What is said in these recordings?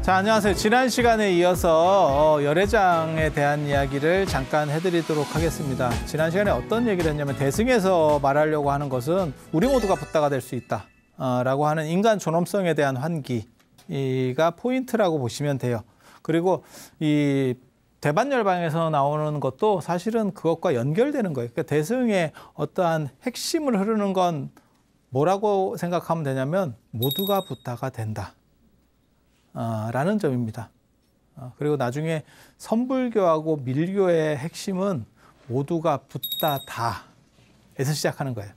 자, 안녕하세요. 지난 시간에 이어서 열애장에 대한 이야기를 잠깐 해드리도록 하겠습니다. 지난 시간에 어떤 얘기를 했냐면 대승에서 말하려고 하는 것은 우리 모두가 붓다가 될 수 있다 라고 하는 인간 존엄성에 대한 환기가 포인트라고 보시면 돼요. 그리고 이 대반열방에서 나오는 것도 사실은 그것과 연결되는 거예요. 그러니까 대승의 어떠한 핵심을 흐르는 건 뭐라고 생각하면 되냐면 모두가 붓다가 된다 라는 점입니다. 그리고 나중에 선불교하고 밀교의 핵심은 모두가 붓다 다에서 시작하는 거예요.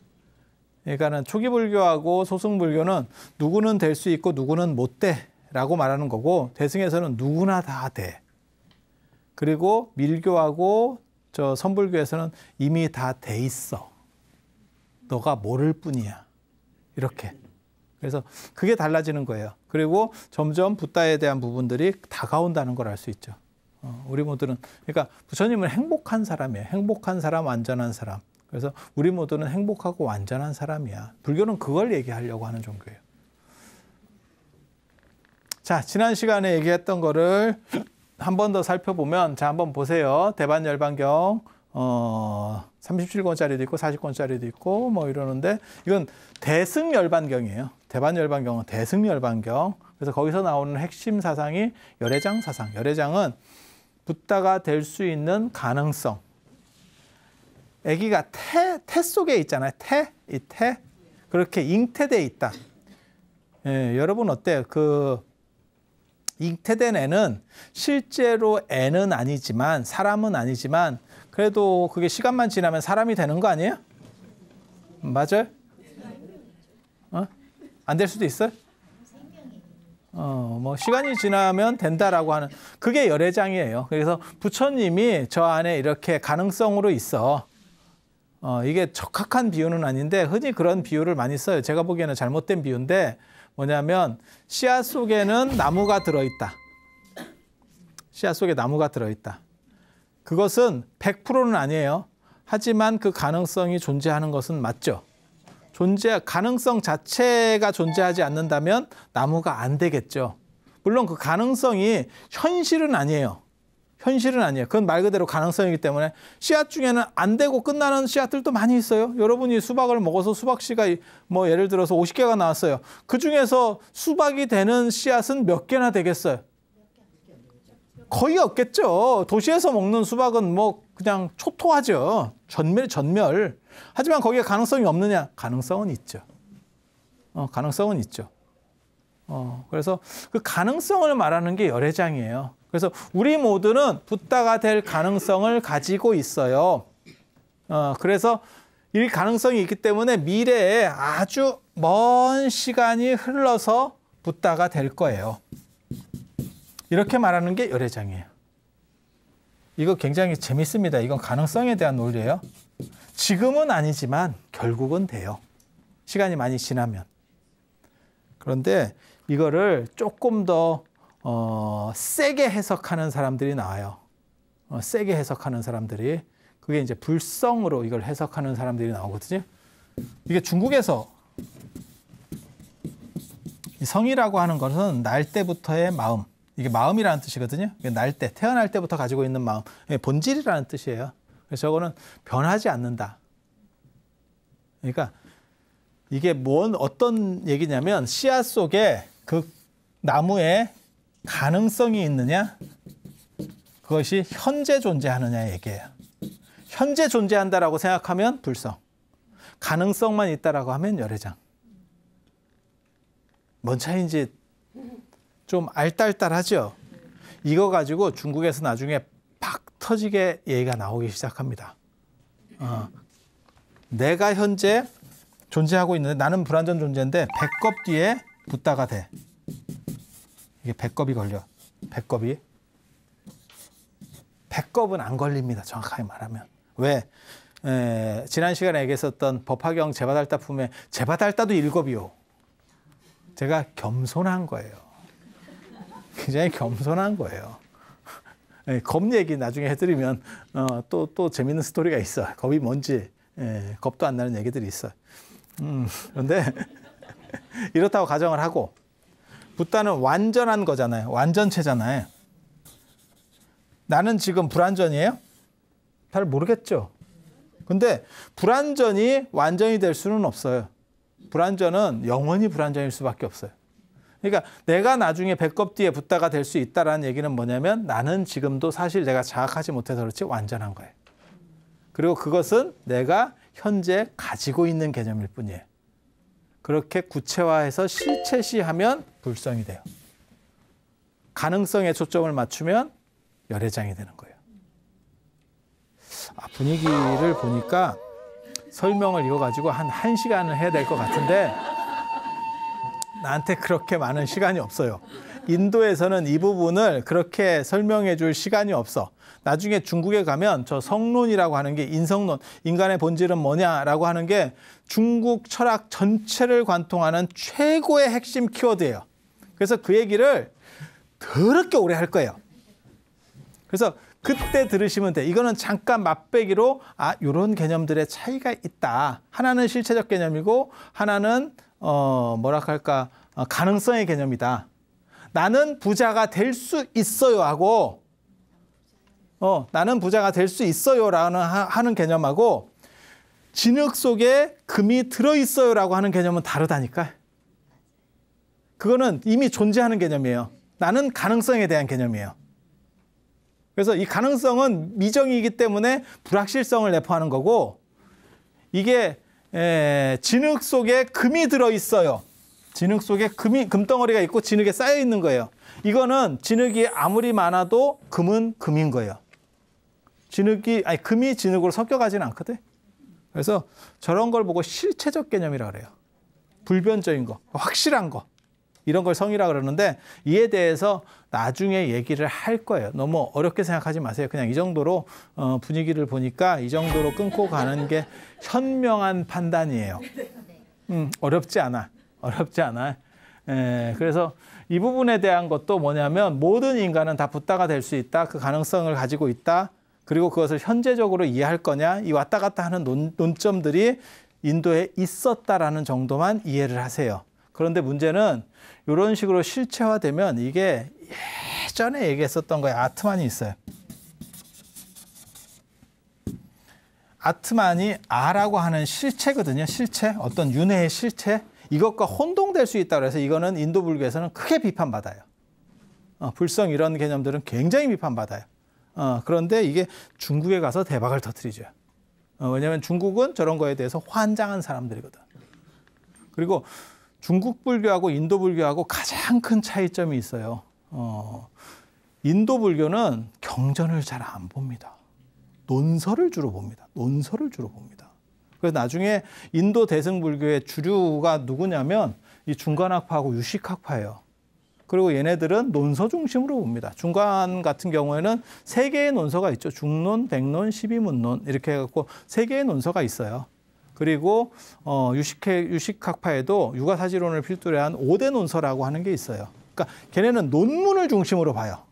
그러니까는 초기 불교하고 소승불교는 누구는 될 수 있고 누구는 못 돼라고 말하는 거고, 대승에서는 누구나 다 돼. 그리고 밀교하고 저 선불교에서는 이미 다 돼 있어. 너가 모를 뿐이야. 이렇게. 그래서 그게 달라지는 거예요. 그리고 점점 붓다에 대한 부분들이 다가온다는 걸 알 수 있죠. 우리 모두는, 그러니까 부처님은 행복한 사람이에요. 행복한 사람, 완전한 사람. 그래서 우리 모두는 행복하고 완전한 사람이야. 불교는 그걸 얘기하려고 하는 종교예요. 자, 지난 시간에 얘기했던 거를 한 번 더 살펴보면, 자, 한번 보세요. 대반열반경 37권짜리도 있고 40권짜리도 있고 뭐 이러는데, 이건 대승열반경이에요. 대반열반경은 대승열반경. 그래서 거기서 나오는 핵심 사상이 열애장 사상. 열애장은 붓다가 될 수 있는 가능성. 아기가 태 속에 있잖아요. 이 태. 그렇게 잉태되어 있다. 예, 여러분 어때요? 그 잉태된 애는 실제로 애는 아니지만, 사람은 아니지만, 그래도 그게 시간만 지나면 사람이 되는 거 아니에요? 맞아요? 안 될 수도 있어요? 뭐 시간이 지나면 된다라고 하는, 그게 열애장이에요. 그래서 부처님이 저 안에 이렇게 가능성으로 있어. 이게 적합한 비유는 아닌데 흔히 그런 비유를 많이 써요. 제가 보기에는 잘못된 비유인데, 뭐냐면 씨앗 속에는 나무가 들어있다. 씨앗 속에 나무가 들어있다. 그것은 100%는 아니에요. 하지만 그 가능성이 존재하는 것은 맞죠. 가능성 자체가 존재하지 않는다면 나무가 안 되겠죠. 물론 그 가능성이 현실은 아니에요. 현실은 아니에요. 그건 말 그대로 가능성이기 때문에 씨앗 중에는 안 되고 끝나는 씨앗들도 많이 있어요. 여러분이 수박을 먹어서 수박씨가 뭐 예를 들어서 50개가 나왔어요. 그중에서 수박이 되는 씨앗은 몇 개나 되겠어요? 거의 없겠죠. 도시에서 먹는 수박은 뭐 그냥 초토하죠. 전멸. 하지만 거기에 가능성이 없느냐? 가능성은 있죠. 가능성은 있죠. 그래서 그 가능성을 말하는 게 열애장이에요. 그래서 우리 모두는 붓다가 될 가능성을 가지고 있어요. 그래서 이 가능성이 있기 때문에 미래에 아주 먼 시간이 흘러서 붓다가 될 거예요. 이렇게 말하는 게 열애장이에요. 이거 굉장히 재밌습니다. 이건 가능성에 대한 논리예요. 지금은 아니지만 결국은 돼요. 시간이 많이 지나면. 그런데 이거를 조금 더 세게 해석하는 사람들이 나와요. 세게 해석하는 사람들이. 그게 이제 불성으로 이걸 해석하는 사람들이 나오거든요. 이게 중국에서 이 성이라고 하는 것은 날 때부터의 마음. 이게 마음이라는 뜻이거든요. 날 때, 태어날 때부터 가지고 있는 마음. 본질이라는 뜻이에요. 그래서 저거는 변하지 않는다. 그러니까 이게 어떤 얘기냐면, 씨앗 속에 그 나무에 가능성이 있느냐, 그것이 현재 존재하느냐 얘기예요. 현재 존재한다라고 생각하면 불성, 가능성만 있다라고 하면 열애장. 뭔 차이인지 좀 알딸딸하죠. 이거 가지고 중국에서 나중에 팍 터지게 얘기가 나오기 시작합니다. 내가 현재 존재하고 있는데, 나는 불완전 존재인데 배꼽 뒤에 붓다가 돼. 이게 배꼽이 걸려. 배꼽은 안 걸립니다. 정확하게 말하면. 왜? 지난 시간에 얘기했었던 법화경 제바달따 품에 제바달따도 일곱이요. 제가 겸손한 거예요. 굉장히 겸손한 거예요. 겁 얘기 나중에 해드리면 또 재밌는 스토리가 있어. 겁이 뭔지 겁도 안 나는 얘기들이 있어. 그런데 이렇다고 가정을 하고, 붓다는 완전한 거잖아요. 완전체잖아요. 나는 지금 불완전이에요? 잘 모르겠죠. 근데 불완전이 완전이 될 수는 없어요. 불완전은 영원히 불완전일 수밖에 없어요. 그러니까 내가 나중에 배꼽 뒤에 붓다가 될 수 있다라는 얘기는 뭐냐면 나는 지금도 사실 내가 자각하지 못해서 그렇지 완전한 거예요. 그리고 그것은 내가 현재 가지고 있는 개념일 뿐이에요. 그렇게 구체화해서 실체시하면 불성이 돼요. 가능성에 초점을 맞추면 열애장이 되는 거예요. 분위기를 보니까 설명을 이거 가지고 한 1시간을 해야 될 것 같은데 나한테 그렇게 많은 시간이 없어요. 인도에서는 이 부분을 그렇게 설명해 줄 시간이 없어. 나중에 중국에 가면 저 성론이라고 하는 게 인성론, 인간의 본질은 뭐냐라고 하는 게 중국 철학 전체를 관통하는 최고의 핵심 키워드예요. 그래서 그 얘기를 더럽게 오래 할 거예요. 그래서 그때 들으시면 돼. 이거는 잠깐 맛배기로 이런 개념들의 차이가 있다. 하나는 실체적 개념이고 하나는 뭐랄까 가능성의 개념이다. 나는 부자가 될 수 있어요 하고 나는 부자가 될 수 있어요라는 하는 개념하고 진흙 속에 금이 들어있어요라고 하는 개념은 다르다니까. 그거는 이미 존재하는 개념이에요. 나는 가능성에 대한 개념이에요. 그래서 이 가능성은 미정이기 때문에 불확실성을 내포하는 거고 이게 진흙 속에 금이 들어있어요. 진흙 속에 금덩어리가 있고 진흙에 쌓여 있는 거예요. 이거는 진흙이 아무리 많아도 금은 금인 거예요. 금이 진흙으로 섞여가지는 않거든. 그래서 저런 걸 보고 실체적 개념이라고 그래요. 불변적인 거, 확실한 거. 이런 걸 성이라고 그러는데 이에 대해서 나중에 얘기를 할 거예요. 너무 어렵게 생각하지 마세요. 그냥 이 정도로 분위기를 보니까 이 정도로 끊고 가는 게 현명한 판단이에요. 어렵지 않아. 어렵지 않아. 그래서 이 부분에 대한 것도 뭐냐면 모든 인간은 다 붓다가 될 수 있다. 그 가능성을 가지고 있다. 그리고 그것을 현재적으로 이해할 거냐. 이 왔다 갔다 하는 논점들이 인도에 있었다라는 정도만 이해를 하세요. 그런데 문제는 이런 식으로 실체화되면 이게 예전에 얘기했었던 거에 아트만이 있어요. 아트만이 아라고 하는 실체거든요. 실체, 어떤 윤회의 실체. 이것과 혼동될 수 있다고 해서 이거는 인도 불교에서는 크게 비판받아요. 불성 이런 개념들은 굉장히 비판받아요. 그런데 이게 중국에 가서 대박을 터뜨리죠. 왜냐하면 중국은 저런 거에 대해서 환장한 사람들이거든. 그리고 중국 불교하고 인도 불교하고 가장 큰 차이점이 있어요. 인도 불교는 경전을 잘 안 봅니다. 논설을 주로 봅니다. 논설을 주로 봅니다. 그래서 나중에 인도 대승불교의 주류가 누구냐면 이 중간학파하고 유식학파예요. 그리고 얘네들은 논서 중심으로 봅니다. 중간 같은 경우에는 3개의 논서가 있죠. 중론, 백론, 12문론 이렇게 해갖고 3개의 논서가 있어요. 그리고 유식학파에도 육아사지론을 필두로 한 5대 논서라고 하는 게 있어요. 그러니까 걔네는 논문을 중심으로 봐요.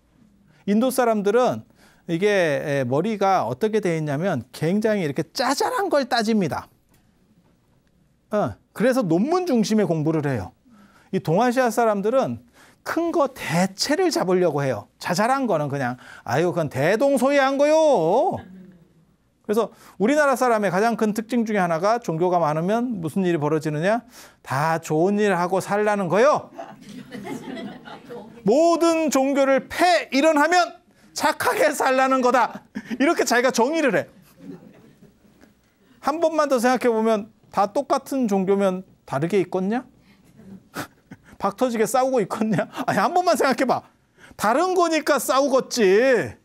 인도 사람들은 이게 머리가 어떻게 되어 있냐면 굉장히 이렇게 짜잘한 걸 따집니다. 그래서 논문 중심의 공부를 해요. 이 동아시아 사람들은 큰 거 대체를 잡으려고 해요. 자잘한 거는 그냥 그건 대동소이한 거요. 그래서 우리나라 사람의 가장 큰 특징 중에 하나가 종교가 많으면 무슨 일이 벌어지느냐? 다 좋은 일 하고 살라는 거요. 모든 종교를 폐일원하면 착하게 살라는 거다. 이렇게 자기가 정의를 해. 한 번만 더 생각해 보면 다 똑같은 종교면 다르게 있겠냐? 박 터지게 싸우고 있겠냐? 한 번만 생각해 봐. 다른 거니까 싸우겠지.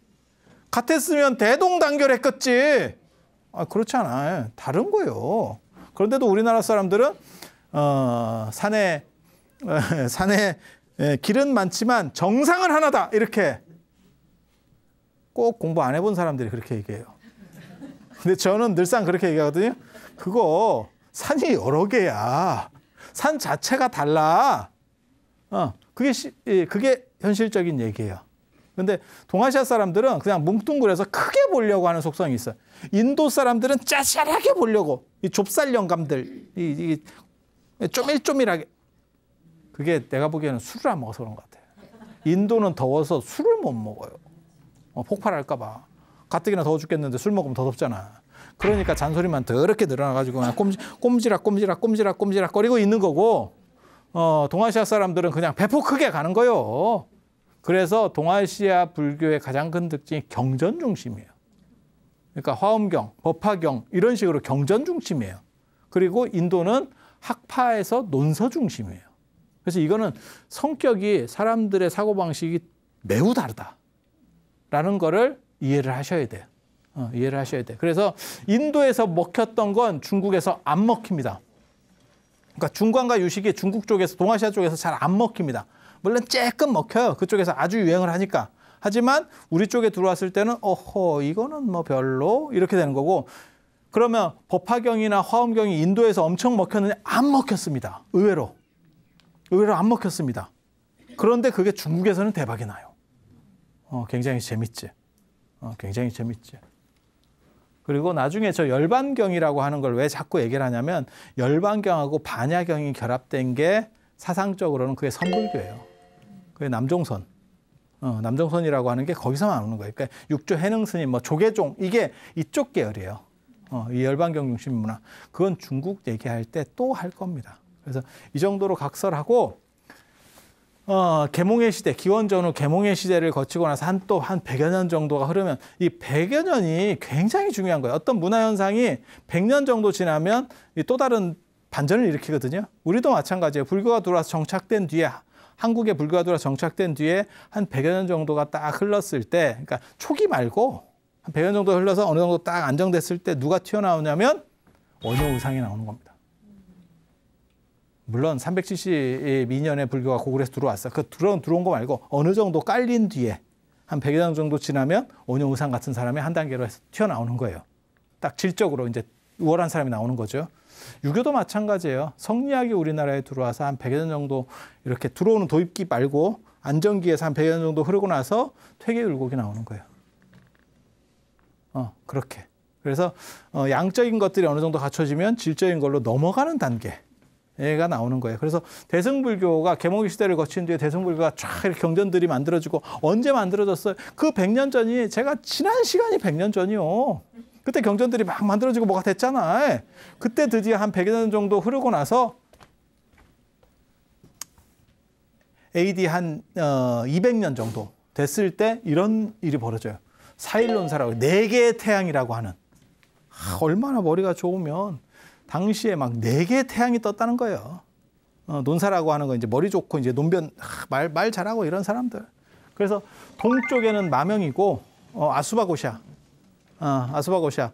같았으면 대동단결했겠지. 그렇지 않아요. 다른 거예요. 그런데도 우리나라 사람들은 산에 길은 많지만 정상은 하나다. 이렇게 꼭 공부 안 해본 사람들이 그렇게 얘기해요. 근데 저는 늘상 그렇게 얘기하거든요. 그거 산이 여러 개야. 산 자체가 달라. 그게 현실적인 얘기예요. 근데 동아시아 사람들은 그냥 뭉뚱그려서 크게 보려고 하는 속성이 있어요. 인도 사람들은 짜잘하게 보려고. 이 좁쌀 영감들. 이 쪼밀쪼밀하게. 그게 내가 보기에는 술을 안 먹어서 그런 것 같아요. 인도는 더워서 술을 못 먹어요. 폭발할까 봐. 가뜩이나 더워 죽겠는데 술 먹으면 더 덥잖아. 그러니까 잔소리만 더럽게 늘어나가지고 그냥 꼼지락 거리고 있는 거고, 동아시아 사람들은 그냥 배포 크게 가는 거예요. 그래서 동아시아 불교의 가장 큰 특징이 경전 중심이에요. 그러니까 화엄경, 법화경 이런 식으로 경전 중심이에요. 그리고 인도는 학파에서 논서 중심이에요. 그래서 이거는 성격이 사람들의 사고방식이 매우 다르다라는 거를 이해를 하셔야 돼요. 이해를 하셔야 돼요. 그래서 인도에서 먹혔던 건 중국에서 안 먹힙니다. 그러니까 중관과 유식이 중국 쪽에서, 동아시아 쪽에서 잘 안 먹힙니다. 물론 조금 먹혀요. 그쪽에서 아주 유행을 하니까. 하지만 우리 쪽에 들어왔을 때는 이거는 뭐 별로 이렇게 되는 거고, 그러면 법화경이나 화엄경이 인도에서 엄청 먹혔는데 안 먹혔습니다. 의외로 안 먹혔습니다. 그런데 그게 중국에서는 대박이 나요. 굉장히 재밌지. 굉장히 재밌지. 그리고 나중에 저 열반경이라고 하는 걸 왜 자꾸 얘기를 하냐면, 열반경하고 반야경이 결합된 게 사상적으로는 그게 선불교예요. 그게 남종선. 남종선이라고 하는 게 거기서 나오는 거예요. 그러니까 육조 해능 스님, 뭐 조계종, 이게 이쪽 계열이에요. 이 열반경 중심 문화. 그건 중국 얘기할 때 또 할 겁니다. 그래서 이 정도로 각설하고, 계몽의 시대, 기원 전후 계몽의 시대를 거치고 나서 한 100여 년 정도가 흐르면, 이 100여 년이 굉장히 중요한 거예요. 어떤 문화 현상이 100년 정도 지나면 또 다른 반전을 일으키거든요. 우리도 마찬가지예요. 불교가 들어와서 정착된 뒤에, 한국에 불교가 들어와서 정착된 뒤에 한 100여 년 정도가 딱 흘렀을 때, 그러니까 초기 말고 한 100여 년 정도 흘러서 어느 정도 딱 안정됐을 때 누가 튀어나오냐면 원효의상이 나오는 겁니다. 물론 372년에 불교가 고구려에서 들어왔어. 그 들어온 거 말고 어느 정도 깔린 뒤에 한 100여 년 정도 지나면 원효의상 같은 사람이 한 단계로 해서 튀어나오는 거예요. 딱 질적으로 이제 우월한 사람이 나오는 거죠. 유교도 마찬가지예요. 성리학이 우리나라에 들어와서 한 100여 년 정도 이렇게 들어오는 도입기 말고 안정기에서 한 100여 년 정도 흐르고 나서 퇴계율곡이 나오는 거예요. 그렇게. 그래서 양적인 것들이 어느 정도 갖춰지면 질적인 걸로 넘어가는 단계가 나오는 거예요. 그래서 대승불교가 계몽의 시대를 거친 뒤에 대승불교가 쫙 이렇게 경전들이 만들어지고, 언제 만들어졌어요? 그 100년 전이, 제가 지난 시간이 100년 전이요. 그때 경전들이 막 만들어지고 뭐가 됐잖아. 그때 드디어 한 100여 년 정도 흐르고 나서 AD 한 200년 정도 됐을 때 이런 일이 벌어져요. 사일론사라고, 4개의 태양이라고 하는. 얼마나 머리가 좋으면 당시에 막 4개의 태양이 떴다는 거예요. 논사라고 하는 거, 이제 머리 좋고 이제 논변 말 잘하고 이런 사람들. 그래서 동쪽에는 마명이고 아수바고샤. 아수바고샤.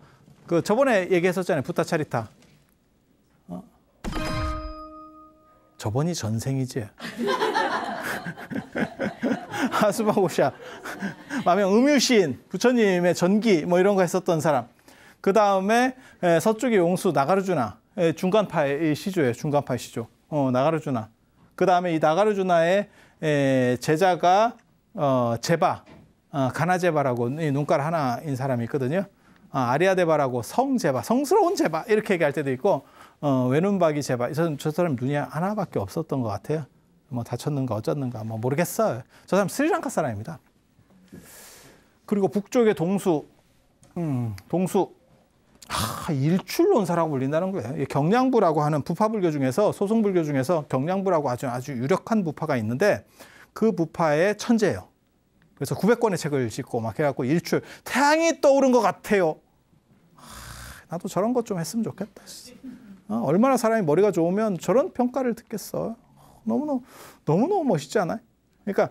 그 저번에 얘기했었잖아요. 부타차리타. 저번이 전생이지. 아수바고샤. 마명 음유시인, 부처님의 전기 뭐 이런 거 했었던 사람. 그 다음에 서쪽의 용수 나가르주나, 중간파의 시조예요. 중간파의 시조. 나가르주나. 그 다음에 이 나가르주나의 제자가 제바, 가나제바라고 눈깔 하나인 사람이 있거든요. 아리아데바라고 성제바, 성스러운 제바 이렇게 얘기할 때도 있고, 외눈박이 제바. 저 사람 눈이 하나밖에 없었던 것 같아요. 뭐 다쳤는가 어쩌는가 뭐 모르겠어요. 저 사람 스리랑카 사람입니다. 그리고 북쪽의 동수, 일출론사라고 불린다는 거예요. 경량부라고 하는 부파불교 중에서, 소승불교 중에서 경량부라고 아주 유력한 부파가 있는데, 그 부파의 천재예요. 그래서 900권의 책을 짓고 막 해갖고 일출, 태양이 떠오른 것 같아요. 나도 저런 것 좀 했으면 좋겠다. 얼마나 사람이 머리가 좋으면 저런 평가를 듣겠어. 너무너무 멋있지 않아요? 그러니까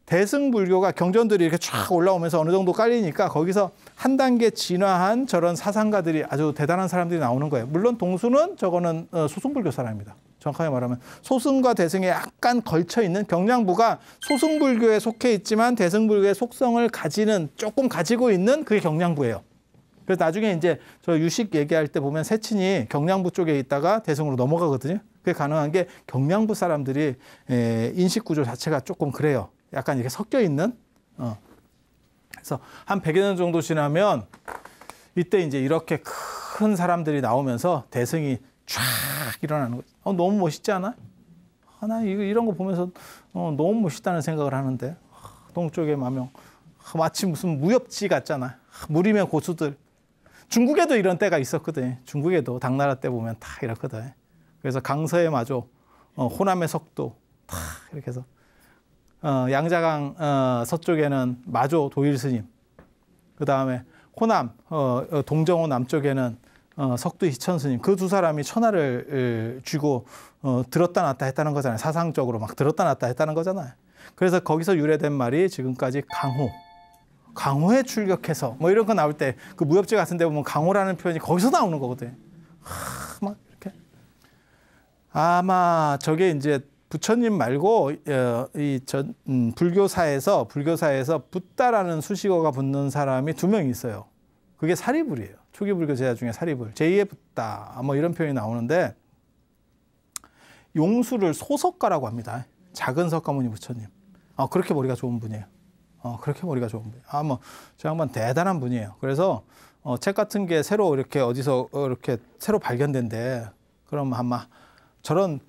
대승불교가 경전들이 이렇게 쫙 올라오면서 어느 정도 깔리니까 거기서 한 단계 진화한 저런 사상가들이, 아주 대단한 사람들이 나오는 거예요. 물론 동수는 저거는 소승불교 사람입니다. 정확하게 말하면 소승과 대승에 약간 걸쳐 있는, 경량부가 소승불교에 속해 있지만 대승불교의 속성을 조금 가지고 있는 그게 경량부예요. 그래서 나중에 이제 저 유식 얘기할 때 보면 세친이 경량부 쪽에 있다가 대승으로 넘어가거든요. 그게 가능한 게 경량부 사람들이 인식 구조 자체가 조금 그래요. 약간 이렇게 섞여 있는. 그래서 한 100여 년 정도 지나면 이때 이제 이렇게 큰 사람들이 나오면서 대승이 쫙 일어나는 거죠. 너무 멋있지 않아? 나 이런 거 보면서 너무 멋있다는 생각을 하는데 동쪽의 마명 마치 무슨 무협지 같잖아. 무림의 고수들. 중국에도 이런 때가 있었거든. 중국에도 당나라 때 보면 다 이렇거든. 그래서 강서의 마조, 호남의 석도 다 이렇게 해서 양자강 서쪽에는 마조 도일스님, 그 다음에 호남 동정호 남쪽에는 석도 희천스님, 그 두 사람이 천하를 쥐고 들었다 놨다 했다는 거잖아요. 사상적으로 막 들었다 놨다 했다는 거잖아요. 그래서 거기서 유래된 말이 지금까지 강호에 출격해서 뭐 이런 거 나올 때 그 무협지 같은 데 보면 강호라는 표현이 거기서 나오는 거거든. 막 이렇게. 아마 저게 이제 부처님 말고 불교사에서 붓다라는 수식어가 붙는 사람이 2명 있어요. 그게 사리불이에요. 초기 불교 제자 중에 사리불. 제2의 붓다 뭐 이런 표현이 나오는데 용수를 소석가라고 합니다. 작은 석가모니 부처님. 그렇게 머리가 좋은 분이에요. 그렇게 머리가 좋은 분이에요. 뭐 저 양반 대단한 분이에요. 그래서 책 같은 게 새로 이렇게 어디서 이렇게 새로 발견된대. 그럼 아마 저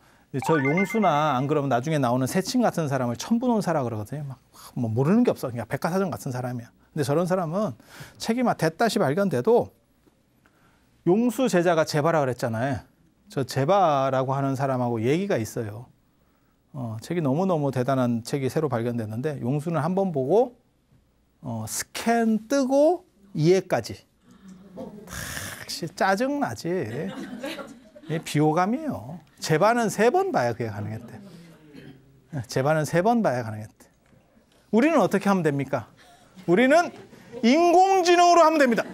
용수나 안 그러면 나중에 나오는 세칭 같은 사람을 천부논사라 그러거든요. 막 뭐 모르는 게 없어. 그냥 백과사전 같은 사람이야. 근데 저런 사람은 책이 막 대따시 발견돼도 용수 제자가 제바라 그랬잖아요. 저 제바라고 하는 사람하고 얘기가 있어요. 책이 너무너무 대단한 책이 새로 발견됐는데 용수는 한 번 보고 스캔 뜨고 이해까지. 짜증나지. 비호감이에요. 제바는 3번 봐야 그게 가능했대. 제바는 3번 봐야 가능했대. 우리는 어떻게 하면 됩니까? 우리는 인공지능으로 하면 됩니다.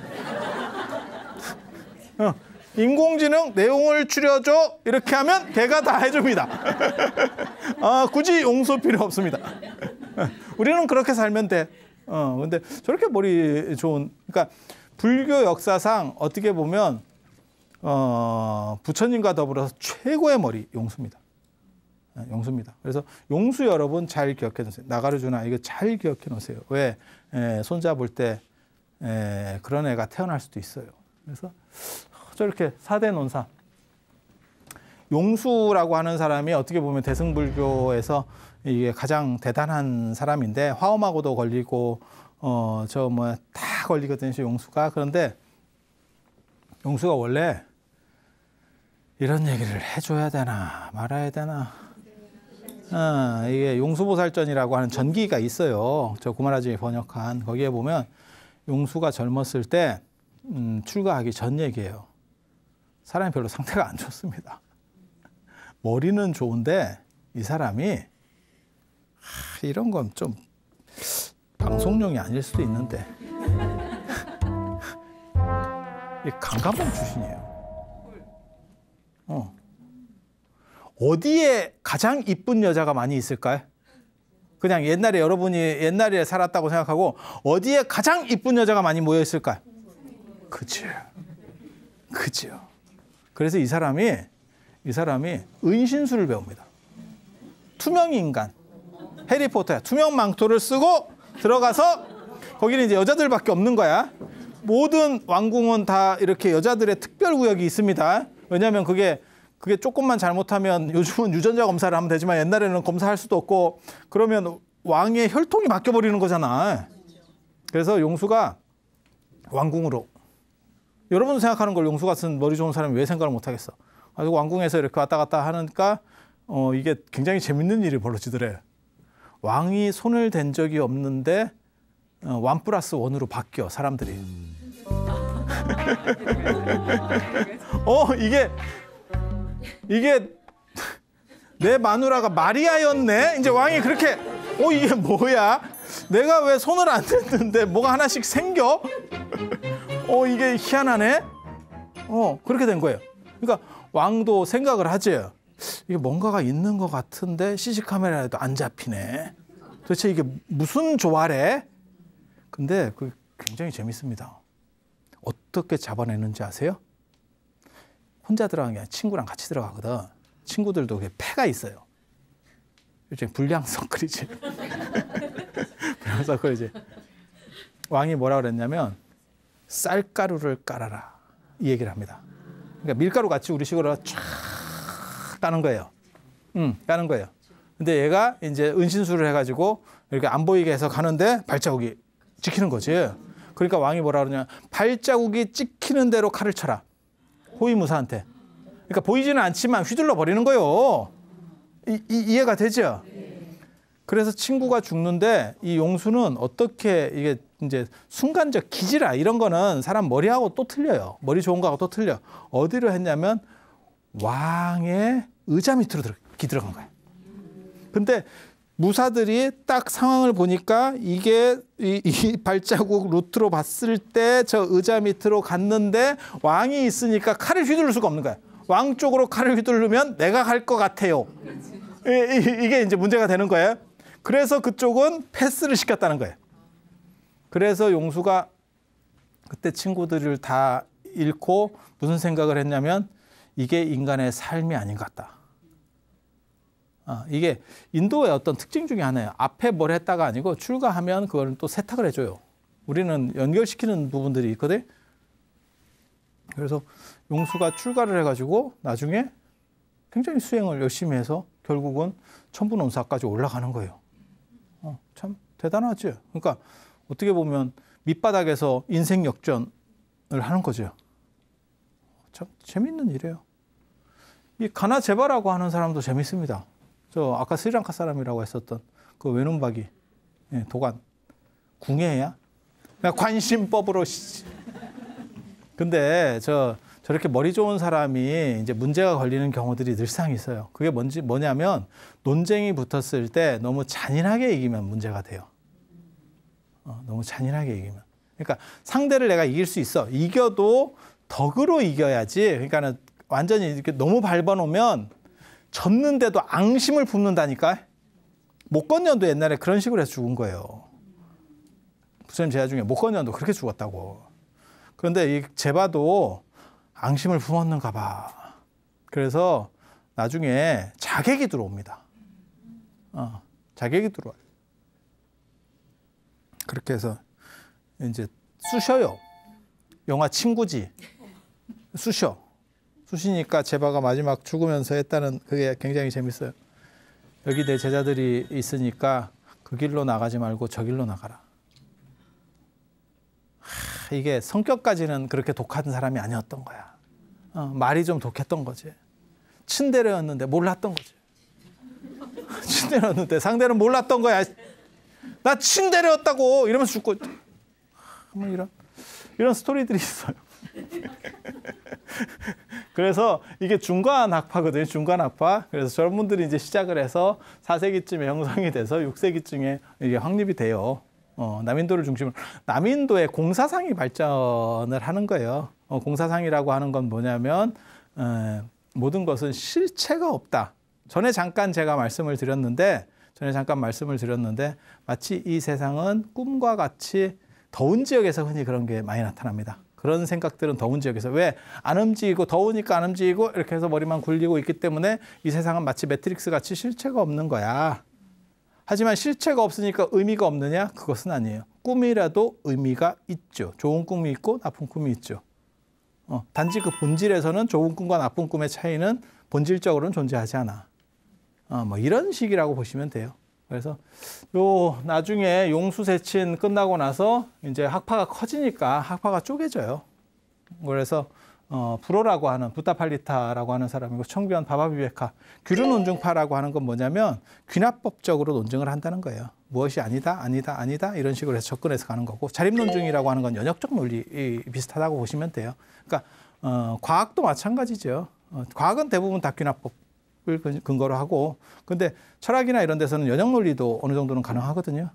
인공지능 내용을 추려줘 이렇게 하면 걔가 다 해줍니다. 굳이 용서 필요 없습니다. 우리는 그렇게 살면 돼. 근데 저렇게 머리 좋은, 그러니까 불교 역사상 어떻게 보면 부처님과 더불어서 최고의 머리 용수입니다. 용수입니다. 그래서 용수 여러분 잘 기억해 놓으세요. 나가르주나 이거 잘 기억해 놓으세요. 왜 손잡을 때 그런 애가 태어날 수도 있어요. 그래서 저렇게 4대 논사 용수라고 하는 사람이 어떻게 보면 대승불교에서 이게 가장 대단한 사람인데 화엄하고도 걸리고 다 걸리거든요. 용수가. 그런데 용수가 원래 이런 얘기를 해줘야 되나 말아야 되나. 이게 용수보살전이라고 하는 전기가 있어요. 저 구마라지 번역한 거기에 보면 용수가 젊었을 때 출가하기 전 얘기예요. 사람이 별로 상태가 안 좋습니다. 머리는 좋은데 이 사람이 이런 건 좀 방송용이 아닐 수도 있는데 강간범 출신이에요. 어디에 가장 이쁜 여자가 많이 있을까요? 그냥 옛날에 여러분이 옛날에 살았다고 생각하고 어디에 가장 이쁜 여자가 많이 모여 있을까요? 그죠. 그래서 이 사람이 은신술을 배웁니다. 투명 인간. 해리포터야. 투명 망토를 쓰고 들어가서 거기는 이제 여자들밖에 없는 거야. 모든 왕궁은 다 이렇게 여자들의 특별 구역이 있습니다. 왜냐하면 그게 조금만 잘못하면 요즘은 유전자 검사를 하면 되지만 옛날에는 검사할 수도 없고 그러면 왕의 혈통이 바뀌어버리는 거잖아. 그래서 용수가 왕궁으로. 여러분 생각하는 걸 용수 같은 머리 좋은 사람이 왜 생각을 못하겠어. 그래서 왕궁에서 이렇게 왔다 갔다 하니까 이게 굉장히 재밌는 일이 벌어지더래. 왕이 손을 댄 적이 없는데 1+1으로 바뀌어 사람들이. 이게 내 마누라가 마리아였네. 이제 왕이 그렇게 이게 뭐야? 내가 왜 손을 안 댔는데 뭐가 하나씩 생겨? 이게 희한하네. 그렇게 된 거예요. 그러니까 왕도 생각을 하지. 이게 뭔가가 있는 것 같은데 CC카메라에도 안 잡히네. 도대체 이게 무슨 조화래? 근데 그 굉장히 재밌습니다. 어떻게 잡아내는지 아세요? 혼자 들어가는 게 아니라 친구랑 같이 들어가거든. 친구들도 패가 있어요. 일종의 불량서클이지. 불량서클이지. 왕이 뭐라 그랬냐면 쌀가루를 깔아라. 이 얘기를 합니다. 그러니까 밀가루 같이 우리 식으로 쫙 까는 거예요. 까는 거예요. 근데 얘가 이제 은신술을 해가지고 이렇게 안 보이게 해서 가는데 발자국이 찍히는 거지. 그러니까 왕이 뭐라 그러냐. 발자국이 찍히는 대로 칼을 쳐라. 호위무사한테. 그러니까 보이지는 않지만 휘둘러 버리는 거예요. 이해가 되죠? 그래서 친구가 죽는데 이 용수는 어떻게 이게 이제 순간적 기지라 이런 거는 사람 머리하고 또 틀려요. 머리 좋은 거하고 또 틀려. 어디로 했냐면 왕의 의자 밑으로 들어간 거예요. 근데 무사들이 딱 상황을 보니까 이게 이 발자국 루트로 봤을 때 저 의자 밑으로 갔는데 왕이 있으니까 칼을 휘두를 수가 없는 거야. 왕 쪽으로 칼을 휘두르면 내가 갈 것 같아요. 이게 이제 문제가 되는 거예요. 그래서 그쪽은 패스를 시켰다는 거예요. 그래서 용수가 그때 친구들을 다 잃고 무슨 생각을 했냐면 이게 인간의 삶이 아닌 것 같다. 이게 인도의 어떤 특징 중에 하나예요. 앞에 뭘 했다가 아니고 출가하면 그걸 또 세탁을 해줘요. 우리는 연결시키는 부분들이 있거든. 그래서 용수가 출가를 해가지고 나중에 굉장히 수행을 열심히 해서 결국은 천부논사까지 올라가는 거예요. 참 대단하지. 그러니까 어떻게 보면 밑바닥에서 인생 역전을 하는 거죠. 참 재밌는 일이에요. 이 가나제바라고 하는 사람도 재밌습니다. 저 아까 스리랑카 사람이라고 했었던 그 외눈박이 도관 궁예야? 관심법으로. 근데 저렇게 머리 좋은 사람이 이제 문제가 걸리는 경우들이 늘상 있어요. 그게 뭐냐면 논쟁이 붙었을 때 너무 잔인하게 이기면 문제가 돼요. 너무 잔인하게 이기면. 그러니까 상대를 내가 이길 수 있어. 이겨도 덕으로 이겨야지. 그러니까는 완전히 이렇게 너무 밟아놓으면 졌는데도 앙심을 품는다니까. 목건년도 옛날에 그런 식으로 해서 죽은 거예요. 부처님 제자 중에 목건년도 그렇게 죽었다고. 그런데 이 제바도 앙심을 품었는가 봐. 그래서 나중에 자객이 들어옵니다. 자객이 들어와요. 그렇게 해서 이제 쑤셔요. 영화 친구지. 쑤시니까 제바가 마지막 죽으면서 했다는 그게 굉장히 재밌어요. 여기 내 제자들이 있으니까 그 길로 나가지 말고 저 길로 나가라. 이게 성격까지는 그렇게 독한 사람이 아니었던 거야. 말이 좀 독했던 거지. 친데레였는데 몰랐던 거지. 친데레였는데 상대는 몰랐던 거야. 나 친데레였다고 이러면서 죽고. 뭐 이런 스토리들이 있어요. 그래서 이게 중간학파거든요. 중간학파. 그래서 저런 분들이 이제 시작을 해서 4세기쯤에 형성이 돼서 6세기쯤에 이게 확립이 돼요. 남인도를 중심으로. 남인도의 공사상이 발전을 하는 거예요. 공사상이라고 하는 건 뭐냐면 모든 것은 실체가 없다. 전에 잠깐 말씀을 드렸는데 마치 이 세상은 꿈과 같이 더운 지역에서 흔히 그런 게 많이 나타납니다. 그런 생각들은 더운 지역에서 왜 안 움직이고 더우니까 안 움직이고 이렇게 해서 머리만 굴리고 있기 때문에 이 세상은 마치 매트릭스 같이 실체가 없는 거야. 하지만 실체가 없으니까 의미가 없느냐? 그것은 아니에요. 꿈이라도 의미가 있죠. 좋은 꿈이 있고 나쁜 꿈이 있죠. 단지 그 본질에서는 좋은 꿈과 나쁜 꿈의 차이는 본질적으로는 존재하지 않아. 뭐 이런 식이라고 보시면 돼요. 그래서 나중에 용수세친 끝나고 나서 이제 학파가 커지니까 학파가 쪼개져요. 그래서 불어라고 하는 부타팔리타라고 하는 사람이고 청변 바바비베카 규르논증파라고 하는 건 뭐냐면 귀납법적으로 논증을 한다는 거예요. 무엇이 아니다 이런 식으로 해서 접근해서 가는 거고 자립논증이라고 하는 건 연역적 논리 비슷하다고 보시면 돼요. 그러니까 과학도 마찬가지죠. 과학은 대부분 다 귀납법을 근거로 하고 근데 철학이나 이런 데서는 연역 논리도 어느 정도는 가능하거든요.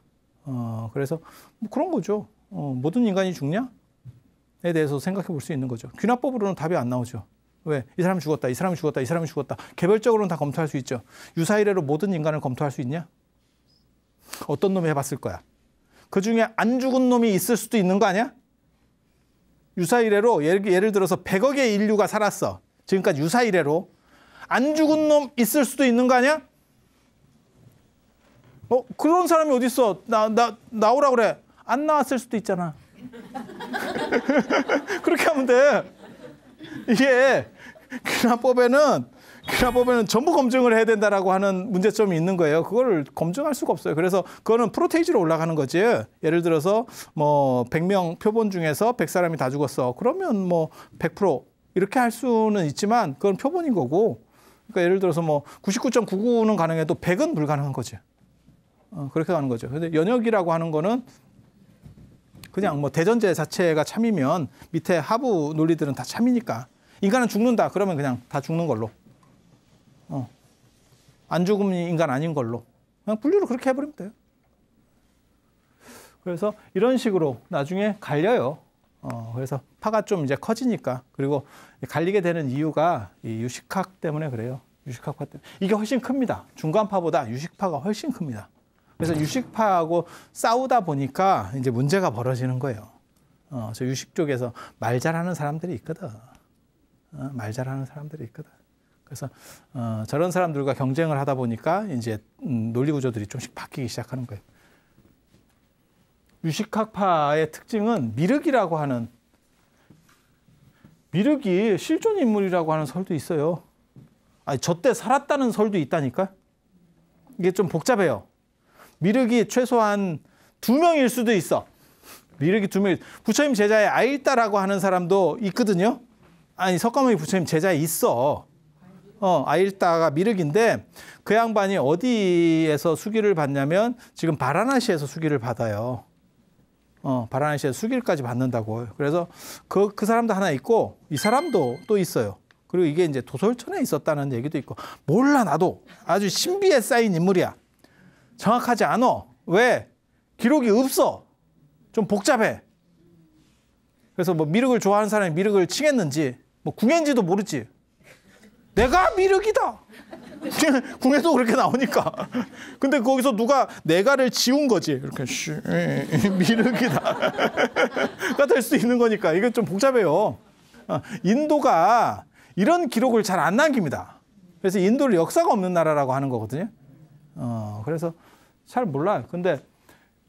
그래서 뭐 그런 거죠. 모든 인간이 죽냐? 에 대해서 생각해 볼 수 있는 거죠. 귀납법으로는 답이 안 나오죠. 왜? 이 사람이 죽었다, 이 사람이 죽었다, 이 사람이 죽었다. 개별적으로는 다 검토할 수 있죠. 유사이래로 모든 인간을 검토할 수 있냐? 어떤 놈이 해봤을 거야. 그중에 안 죽은 놈이 있을 수도 있는 거 아니야? 유사이래로 예를 들어서 100억의 인류가 살았어. 지금까지 유사이래로. 안 죽은 놈 있을 수도 있는 거 아니야? 그런 사람이 어디 있어? 나오라 그래. 안 나왔을 수도 있잖아. 그렇게 하면 돼. 이게 그러다 보면 전부 검증을 해야 된다라고 하는 문제점이 있는 거예요. 그걸 검증할 수가 없어요. 그래서 그거는 프로테이지로 올라가는 거지. 예를 들어서 뭐 100명 표본 중에서 100사람이 다 죽었어. 그러면 뭐 100% 이렇게 할 수는 있지만 그건 표본인 거고. 그러니까 예를 들어서 뭐 99.99는 가능해도 100은 불가능한 거지. 그렇게 가는 거죠. 근데 연역이라고 하는 거는 그냥 뭐 대전제 자체가 참이면 밑에 하부 논리들은 다 참이니까. 인간은 죽는다. 그러면 그냥 다 죽는 걸로. 안 죽으면 인간 아닌 걸로. 그냥 분류를 그렇게 해버리면 돼요. 그래서 이런 식으로 나중에 갈려요. 그래서 파가 좀 이제 커지니까. 그리고 갈리게 되는 이유가 이 유식학 때문에 그래요. 유식학파 때문에. 이게 훨씬 큽니다. 중간파보다 유식파가 훨씬 큽니다. 그래서 유식파하고 싸우다 보니까 이제 문제가 벌어지는 거예요. 저 유식 쪽에서 말 잘하는 사람들이 있거든. 말 잘하는 사람들이 있거든. 그래서 저런 사람들과 경쟁을 하다 보니까 이제 논리 구조들이 좀씩 바뀌기 시작하는 거예요. 유식학파의 특징은 미륵이라고 하는, 미륵이 실존 인물이라고 하는 설도 있어요. 아니, 저때 살았다는 설도 있다니까. 이게 좀 복잡해요. 미륵이 최소한 2명일 수도 있어. 미륵이 2명. 부처님 제자에 아일다라고 하는 사람도 있거든요. 아니, 석가모니 부처님 제자에 있어. 아일다가 미륵인데 그 양반이 어디에서 수기를 받냐면 지금 바라나시에서 수기를 받아요. 바라나시에서 수기를까지 받는다고. 그래서 그 사람도 하나 있고 이 사람도 또 있어요. 그리고 이게 이제 도솔천에 있었다는 얘기도 있고. 몰라, 나도. 아주 신비에 쌓인 인물이야. 정확하지 않아. 왜? 기록이 없어. 좀 복잡해. 그래서 뭐 미륵을 좋아하는 사람이 미륵을 칭했는지 뭐 궁예인지도 모르지. 내가 미륵이다. 궁에도 그렇게 나오니까. 근데 거기서 누가 내가를 지운 거지. 이렇게 미륵이다. 가 될 수 있는 거니까. 이게 좀 복잡해요. 인도가 이런 기록을 잘 안 남깁니다. 그래서 인도를 역사가 없는 나라라고 하는 거거든요. 그래서 잘 몰라요. 근데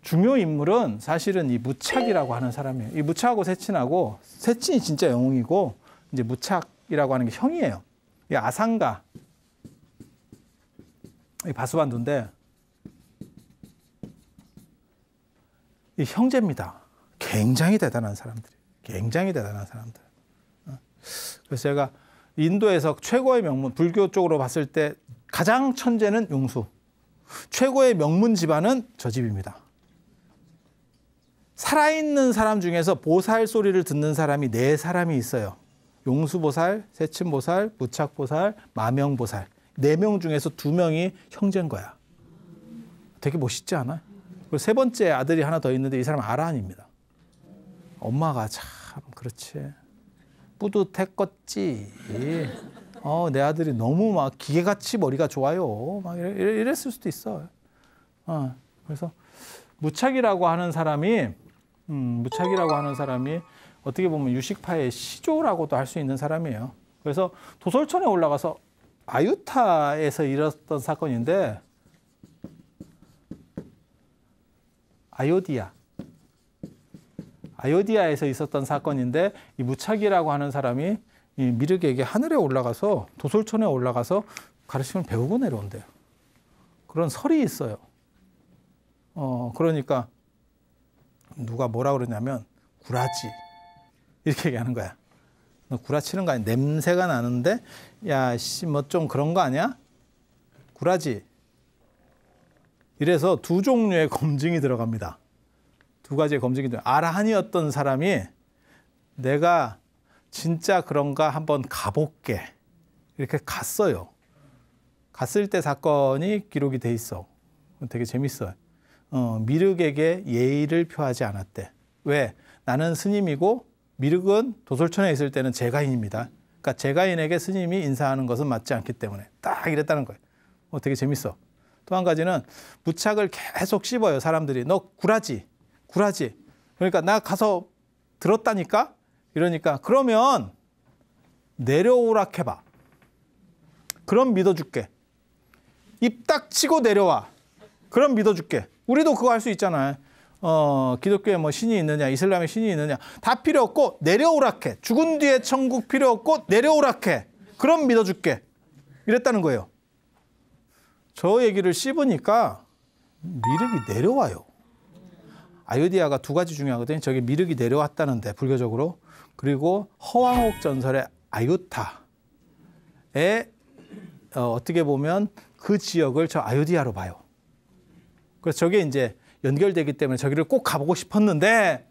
중요 인물은 사실은 이 무착이라고 하는 사람이에요. 이 무착하고 세친하고, 세친이 진짜 영웅이고 이제 무착이라고 하는 게 형이에요. 이 아상가, 이 바수반두인데 이 형제입니다. 굉장히 대단한 사람들이, 굉장히 대단한 사람들. 그래서 제가 인도에서 최고의 명문, 불교 쪽으로 봤을 때 가장 천재는 용수, 최고의 명문 집안은 저 집입니다. 살아있는 사람 중에서 보살 소리를 듣는 사람이 4사람이 있어요. 용수보살, 세친보살, 무착보살, 마명보살. 4명 중에서 2명이 형제인 거야. 되게 멋있지 않아요? 그리고 3번째 아들이 하나 더 있는데 이 사람은 아라한입니다. 엄마가 참 그렇지. 뿌듯했겠지. 내 아들이 너무 막 기계같이 머리가 좋아요. 막 이랬을 수도 있어. 그래서 무착이라고 하는 사람이 어떻게 보면 유식파의 시조라고도 할 수 있는 사람이에요. 그래서 도솔천에 올라가서 아유타에서 일었던 사건인데, 아요디아에서 있었던 사건인데, 이 무착이라고 하는 사람이 이 미륵에게 하늘에 올라가서, 도솔천에 올라가서 가르침을 배우고 내려온대요. 그런 설이 있어요. 그러니까 누가 뭐라 그러냐면 구라지 이렇게 얘기하는 거야. 너 구라치는 거 아니야? 냄새가 나는데 야 씨 뭐 좀 그런 거 아니야? 구라지. 이래서 2종류의 검증이 들어갑니다. 2가지의 검증이 들어요. 아라한이었던 사람이 내가 진짜 그런가 한번 가볼게. 이렇게 갔어요. 갔을 때 사건이 기록이 돼 있어. 되게 재밌어요. 미륵에게 예의를 표하지 않았대. 왜? 나는 스님이고 미륵은 도솔천에 있을 때는 제가인입니다. 그러니까 제가인에게 스님이 인사하는 것은 맞지 않기 때문에 딱 이랬다는 거예요. 되게 재밌어. 또 한 가지는 무착을 계속 씹어요. 사람들이. 너 구라지. 그러니까 나 가서 들었다니까? 이러니까 그러면 내려오라 해봐. 그럼 믿어줄게. 입 딱 치고 내려와. 그럼 믿어줄게. 우리도 그거 할 수 있잖아요. 기독교에 뭐 신이 있느냐, 이슬람에 신이 있느냐. 다 필요 없고 내려오라 해. 죽은 뒤에 천국 필요 없고 내려오라 해. 그럼 믿어줄게. 이랬다는 거예요. 저 얘기를 씹으니까 미륵이 내려와요. 아유디아가 두 가지 중요하거든요. 저게 미륵이 내려왔다는데 불교적으로. 그리고 허왕옥 전설의 아유타에 어떻게 보면 그 지역을 저 아유디아로 봐요. 그래서 저게 이제 연결되기 때문에 저기를 꼭 가보고 싶었는데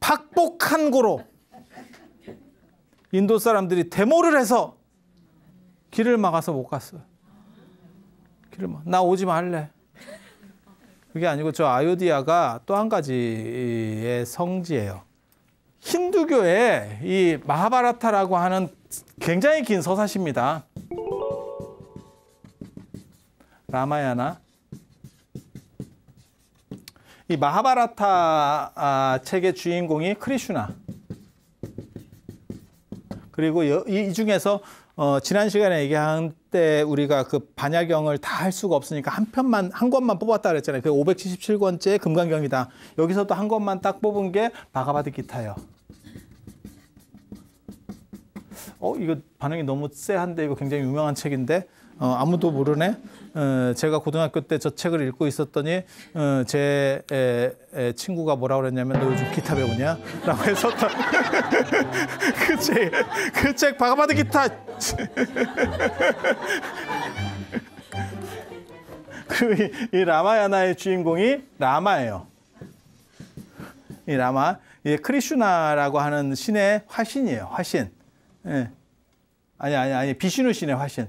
팍복한 고로 인도 사람들이 데모를 해서 길을 막아서 못 갔어요. 나 오지 말래. 그게 아니고 저 아유디아가 또 한 가지의 성지예요. 힌두교에 이 마하바라타라고 하는 굉장히 긴 서사시입니다. 라마야나. 이 마하바라타 책의 주인공이 크리슈나. 그리고 이 중에서 지난 시간에 얘기한 때 우리가 그 반야경을 다 할 수가 없으니까 한 권만 뽑았다 그랬잖아요. 그 577권째 금강경이다. 여기서도 한 권만 딱 뽑은 게 바가바드기타예요. 이거 반응이 너무 쎄한데 이거 굉장히 유명한 책인데 아무도 모르네. 제가 고등학교 때 저 책을 읽고 있었더니 제 친구가 뭐라 그랬냐면 너 요즘 기타 배우냐? 라고 해서 그 책 바가바드 기타. 그리고 이 라마야나의 주인공이 라마예요. 이 라마, 이 크리슈나라고 하는 신의 화신이에요. 화신. 예. 아니 비슈누 신의 화신.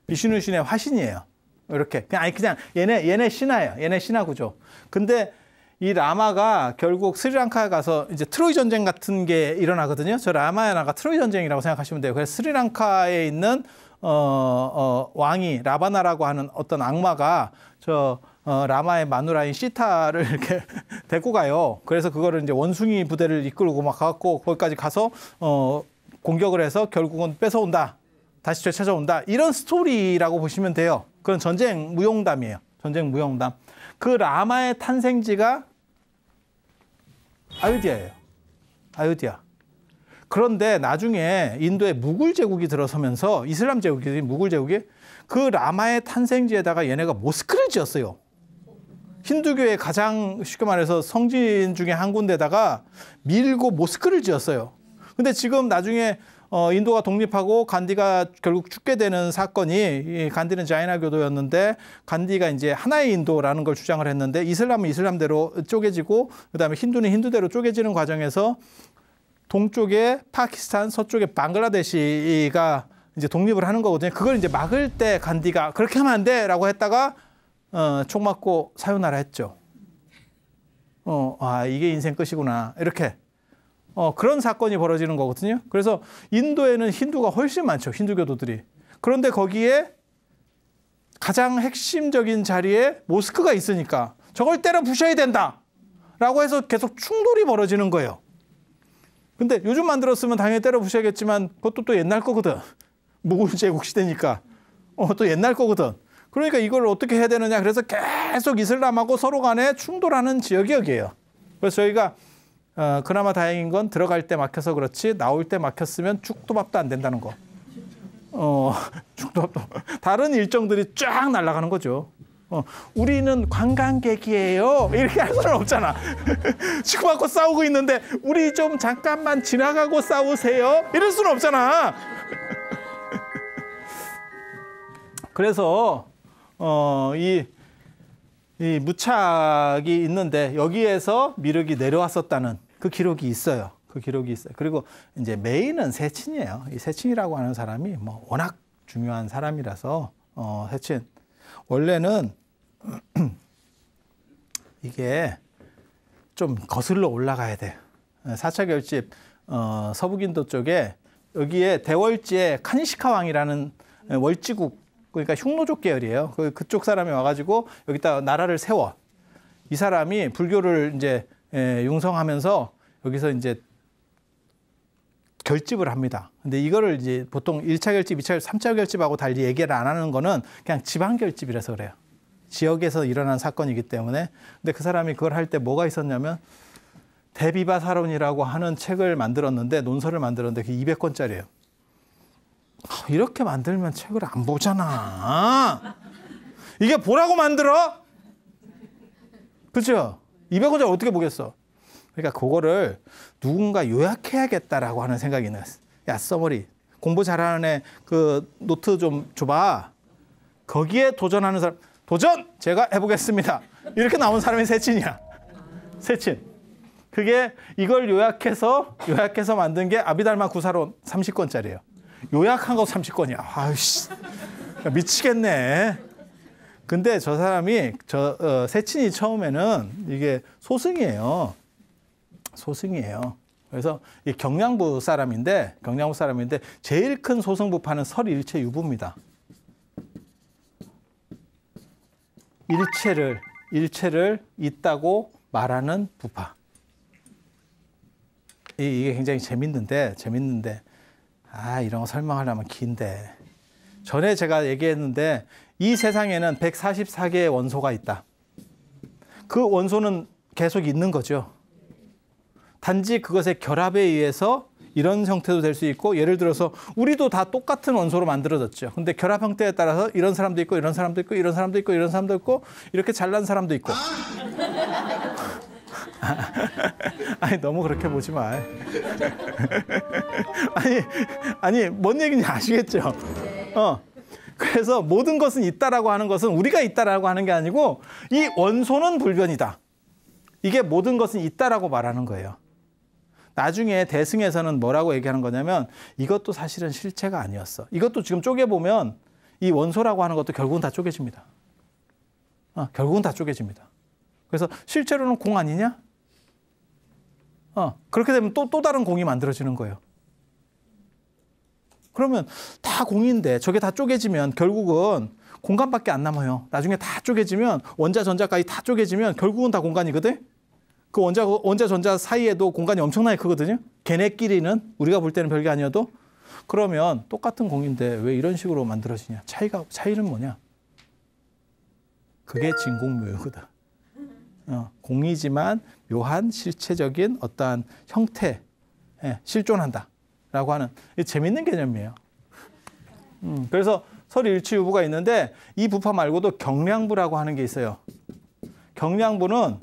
비슈누 신의 화신이에요. 이렇게 그냥 얘네 신화예요. 얘네 신화 구조. 근데 이 라마가 결국 스리랑카에 가서 이제 트로이 전쟁 같은 게 일어나거든요. 저 라마야나가 트로이 전쟁이라고 생각하시면 돼요. 그래서 스리랑카에 있는 왕이 라바나라고 하는 어떤 악마가 저 라마의 마누라인 시타를 이렇게 데리고 가요. 그래서 그거를 이제 원숭이 부대를 이끌고 막 가고 거기까지 가서 공격을 해서 결국은 뺏어온다. 다시 되찾아온다. 이런 스토리라고 보시면 돼요. 그건 전쟁 무용담이에요. 전쟁 무용담. 그 라마의 탄생지가 아유디아예요. 아유디아. 그런데 나중에 인도에 무굴 제국이 들어서면서 이슬람 제국이 무굴 제국이 그 라마의 탄생지에다가 얘네가 모스크를 지었어요. 힌두교의 가장 쉽게 말해서 성진 중에 한 군데다가 밀고 모스크를 지었어요. 근데 지금 나중에 인도가 독립하고 간디가 결국 죽게 되는 사건이 간디는 자이나교도였는데 간디가 이제 하나의 인도라는 걸 주장을 했는데 이슬람은 이슬람대로 쪼개지고 그다음에 힌두는 힌두대로 쪼개지는 과정에서 동쪽에 파키스탄, 서쪽에 방글라데시가 이제 독립을 하는 거거든요. 그걸 이제 막을 때 간디가 그렇게 하면 안 돼라고 했다가 총 맞고 사요나라 했죠. 이게 인생 끝이구나. 이렇게. 그런 사건이 벌어지는 거거든요. 그래서 인도에는 힌두가 훨씬 많죠. 힌두교도들이. 그런데 거기에 가장 핵심적인 자리에 모스크가 있으니까 저걸 때려 부셔야 된다. 라고 해서 계속 충돌이 벌어지는 거예요. 근데 요즘 만들었으면 당연히 때려 부셔야겠지만 그것도 또 옛날 거거든. 무굴 제국 시대니까. 또 옛날 거거든. 그러니까 이걸 어떻게 해야 되느냐. 그래서 계속 이슬람하고 서로 간에 충돌하는 지역이 여기예요. 그래서 저희가 그나마 다행인 건 들어갈 때 막혀서 그렇지 나올 때 막혔으면 죽도밥도 안 된다는 거. 죽도밥도. 다른 일정들이 쫙 날아가는 거죠. 우리는 관광객이에요. 이렇게 할 수는 없잖아. 치고받고 싸우고 있는데 우리 좀 잠깐만 지나가고 싸우세요. 이럴 수는 없잖아. 그래서 이 무착이 있는데 여기에서 미륵이 내려왔었다는 그 기록이 있어요. 그 기록이 있어요. 그리고 이제 메인은 세친이에요. 이 세친이라고 하는 사람이 뭐 워낙 중요한 사람이라서 세친 원래는 이게 좀 거슬러 올라가야 돼. 4차 결집 서북인도 쪽에 여기에 대월지에 카니시카 왕이라는 월지국 그러니까 흉노족 계열이에요. 그쪽 사람이 와가지고 여기다 나라를 세워. 이 사람이 불교를 이제 융성하면서 여기서 이제 결집을 합니다. 근데 이거를 이제 보통 1차 결집, 2차 결집, 3차 결집하고 달리 얘기를 안 하는 거는 그냥 지방 결집이라서 그래요. 지역에서 일어난 사건이기 때문에. 근데 그 사람이 그걸 할 때 뭐가 있었냐면 대비바사론이라고 하는 책을 만들었는데, 논설을 만들었는데 그게 200권짜리예요. 이렇게 만들면 책을 안 보잖아. 이게 보라고 만들어? 그렇죠? 200권짜리 어떻게 보겠어? 그러니까 그거를 누군가 요약해야겠다라고 하는 생각이 났어. 야, 써머리. 공부 잘하는 애 그 노트 좀 줘봐. 거기에 도전하는 사람, 도전! 제가 해보겠습니다. 이렇게 나온 사람이 세친이야. 세친. 그게 이걸 요약해서 만든 게 아비달마 구사론 30권짜리예요. 요약한 거 30권이야. 아이씨. 미치겠네. 근데 저 사람이, 세친이 처음에는 이게 소승이에요. 소승이에요. 그래서 이 경량부 사람인데 제일 큰 소승부파는 설일체유부입니다. 일체를 있다고 말하는 부파. 이게 굉장히 재밌는데 이런 거 설명하려면 긴데. 전에 제가 얘기했는데 이 세상에는 144개의 원소가 있다. 그 원소는 계속 있는 거죠. 단지 그것의 결합에 의해서 이런 형태도 될 수 있고, 예를 들어서 우리도 다 똑같은 원소로 만들어졌죠. 근데 결합 형태에 따라서 이런 사람도 있고 이런 사람도 있고 이런 사람도 있고 이런 사람도 있고 이렇게 잘난 사람도 있고. 아니 너무 그렇게 보지 마. 아니 뭔 얘기인지 아시겠죠? 그래서 모든 것은 있다라고 하는 것은 우리가 있다라고 하는 게 아니고 이 원소는 불변이다. 이게 모든 것은 있다라고 말하는 거예요. 나중에 대승에서는 뭐라고 얘기하는 거냐면 이것도 사실은 실체가 아니었어. 이것도 지금 쪼개보면 이 원소라고 하는 것도 결국은 다 쪼개집니다. 결국은 다 쪼개집니다. 그래서 실제로는 공 아니냐? 그렇게 되면 또 다른 공이 만들어지는 거예요. 그러면 다 공인데 저게 다 쪼개지면 결국은 공간밖에 안 남아요. 나중에 다 쪼개지면 원자, 전자까지 다 쪼개지면 결국은 다 공간이거든? 그 원자, 전자 사이에도 공간이 엄청나게 크거든요. 걔네끼리는 우리가 볼 때는 별게 아니어도. 그러면 똑같은 공인데 왜 이런 식으로 만들어지냐? 차이는 뭐냐? 그게 진공묘유거든. 공이지만 묘한 실체적인 어떠한 형태에 실존한다라고 하는 재밌는 개념이에요. 그래서 설일치유부가 있는데 이 부파 말고도 경량부라고 하는 게 있어요. 경량부는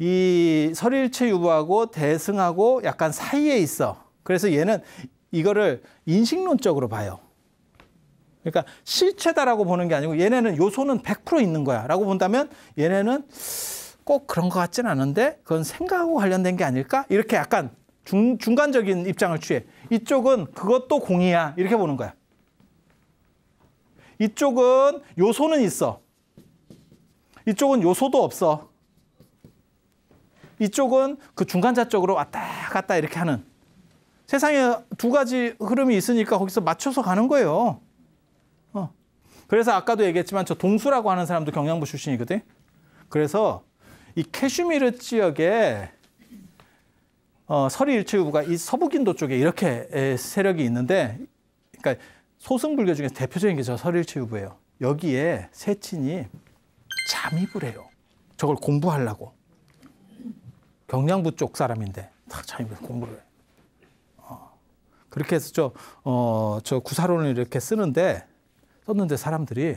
이 설일체유부하고 대승하고 약간 사이에 있어. 그래서 얘는 이거를 인식론적으로 봐요. 그러니까 실체다라고 보는 게 아니고 얘네는 요소는 100% 있는 거야 라고 본다면 얘네는 꼭 그런 것 같진 않은데 그건 생각하고 관련된 게 아닐까? 이렇게 약간 중간적인 입장을 취해. 이쪽은 그것도 공이야 이렇게 보는 거야. 이쪽은 요소는 있어. 이쪽은 요소도 없어. 이쪽은 그 중간자 쪽으로 왔다 갔다 이렇게 하는. 세상에 두 가지 흐름이 있으니까 거기서 맞춰서 가는 거예요. 그래서 아까도 얘기했지만 저 동수라고 하는 사람도 경량부 출신이거든. 그래서 이 캐슈미르 지역에 설일체유부가 이 서북인도 쪽에 이렇게 세력이 있는데, 그러니까 소승불교 중에서 대표적인 게 저 설일체유부예요. 여기에 세친이 잠입을 해요. 저걸 공부하려고. 경량부 쪽 사람인데 다 잠입해서 공부를 해. 그렇게 해서 저 구사론을 이렇게 썼는데 사람들이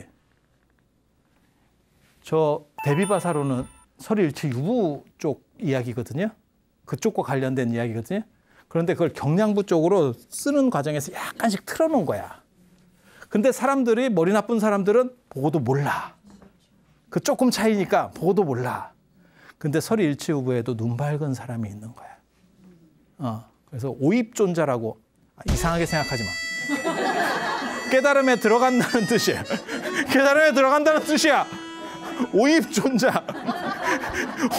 저 대비바사론은 설일체유부 쪽 이야기거든요. 그쪽과 관련된 이야기거든요. 그런데 그걸 경량부 쪽으로 쓰는 과정에서 약간씩 틀어놓은 거야. 근데 사람들이, 머리 나쁜 사람들은 보고도 몰라. 그 조금 차이니까 보고도 몰라. 근데 설일체유부에도 눈 밝은 사람이 있는 거야. 그래서 오입존자라고, 이상하게 생각하지 마. 깨달음에 들어간다는 뜻이야. 깨달음에 들어간다는 뜻이야. 오입존자.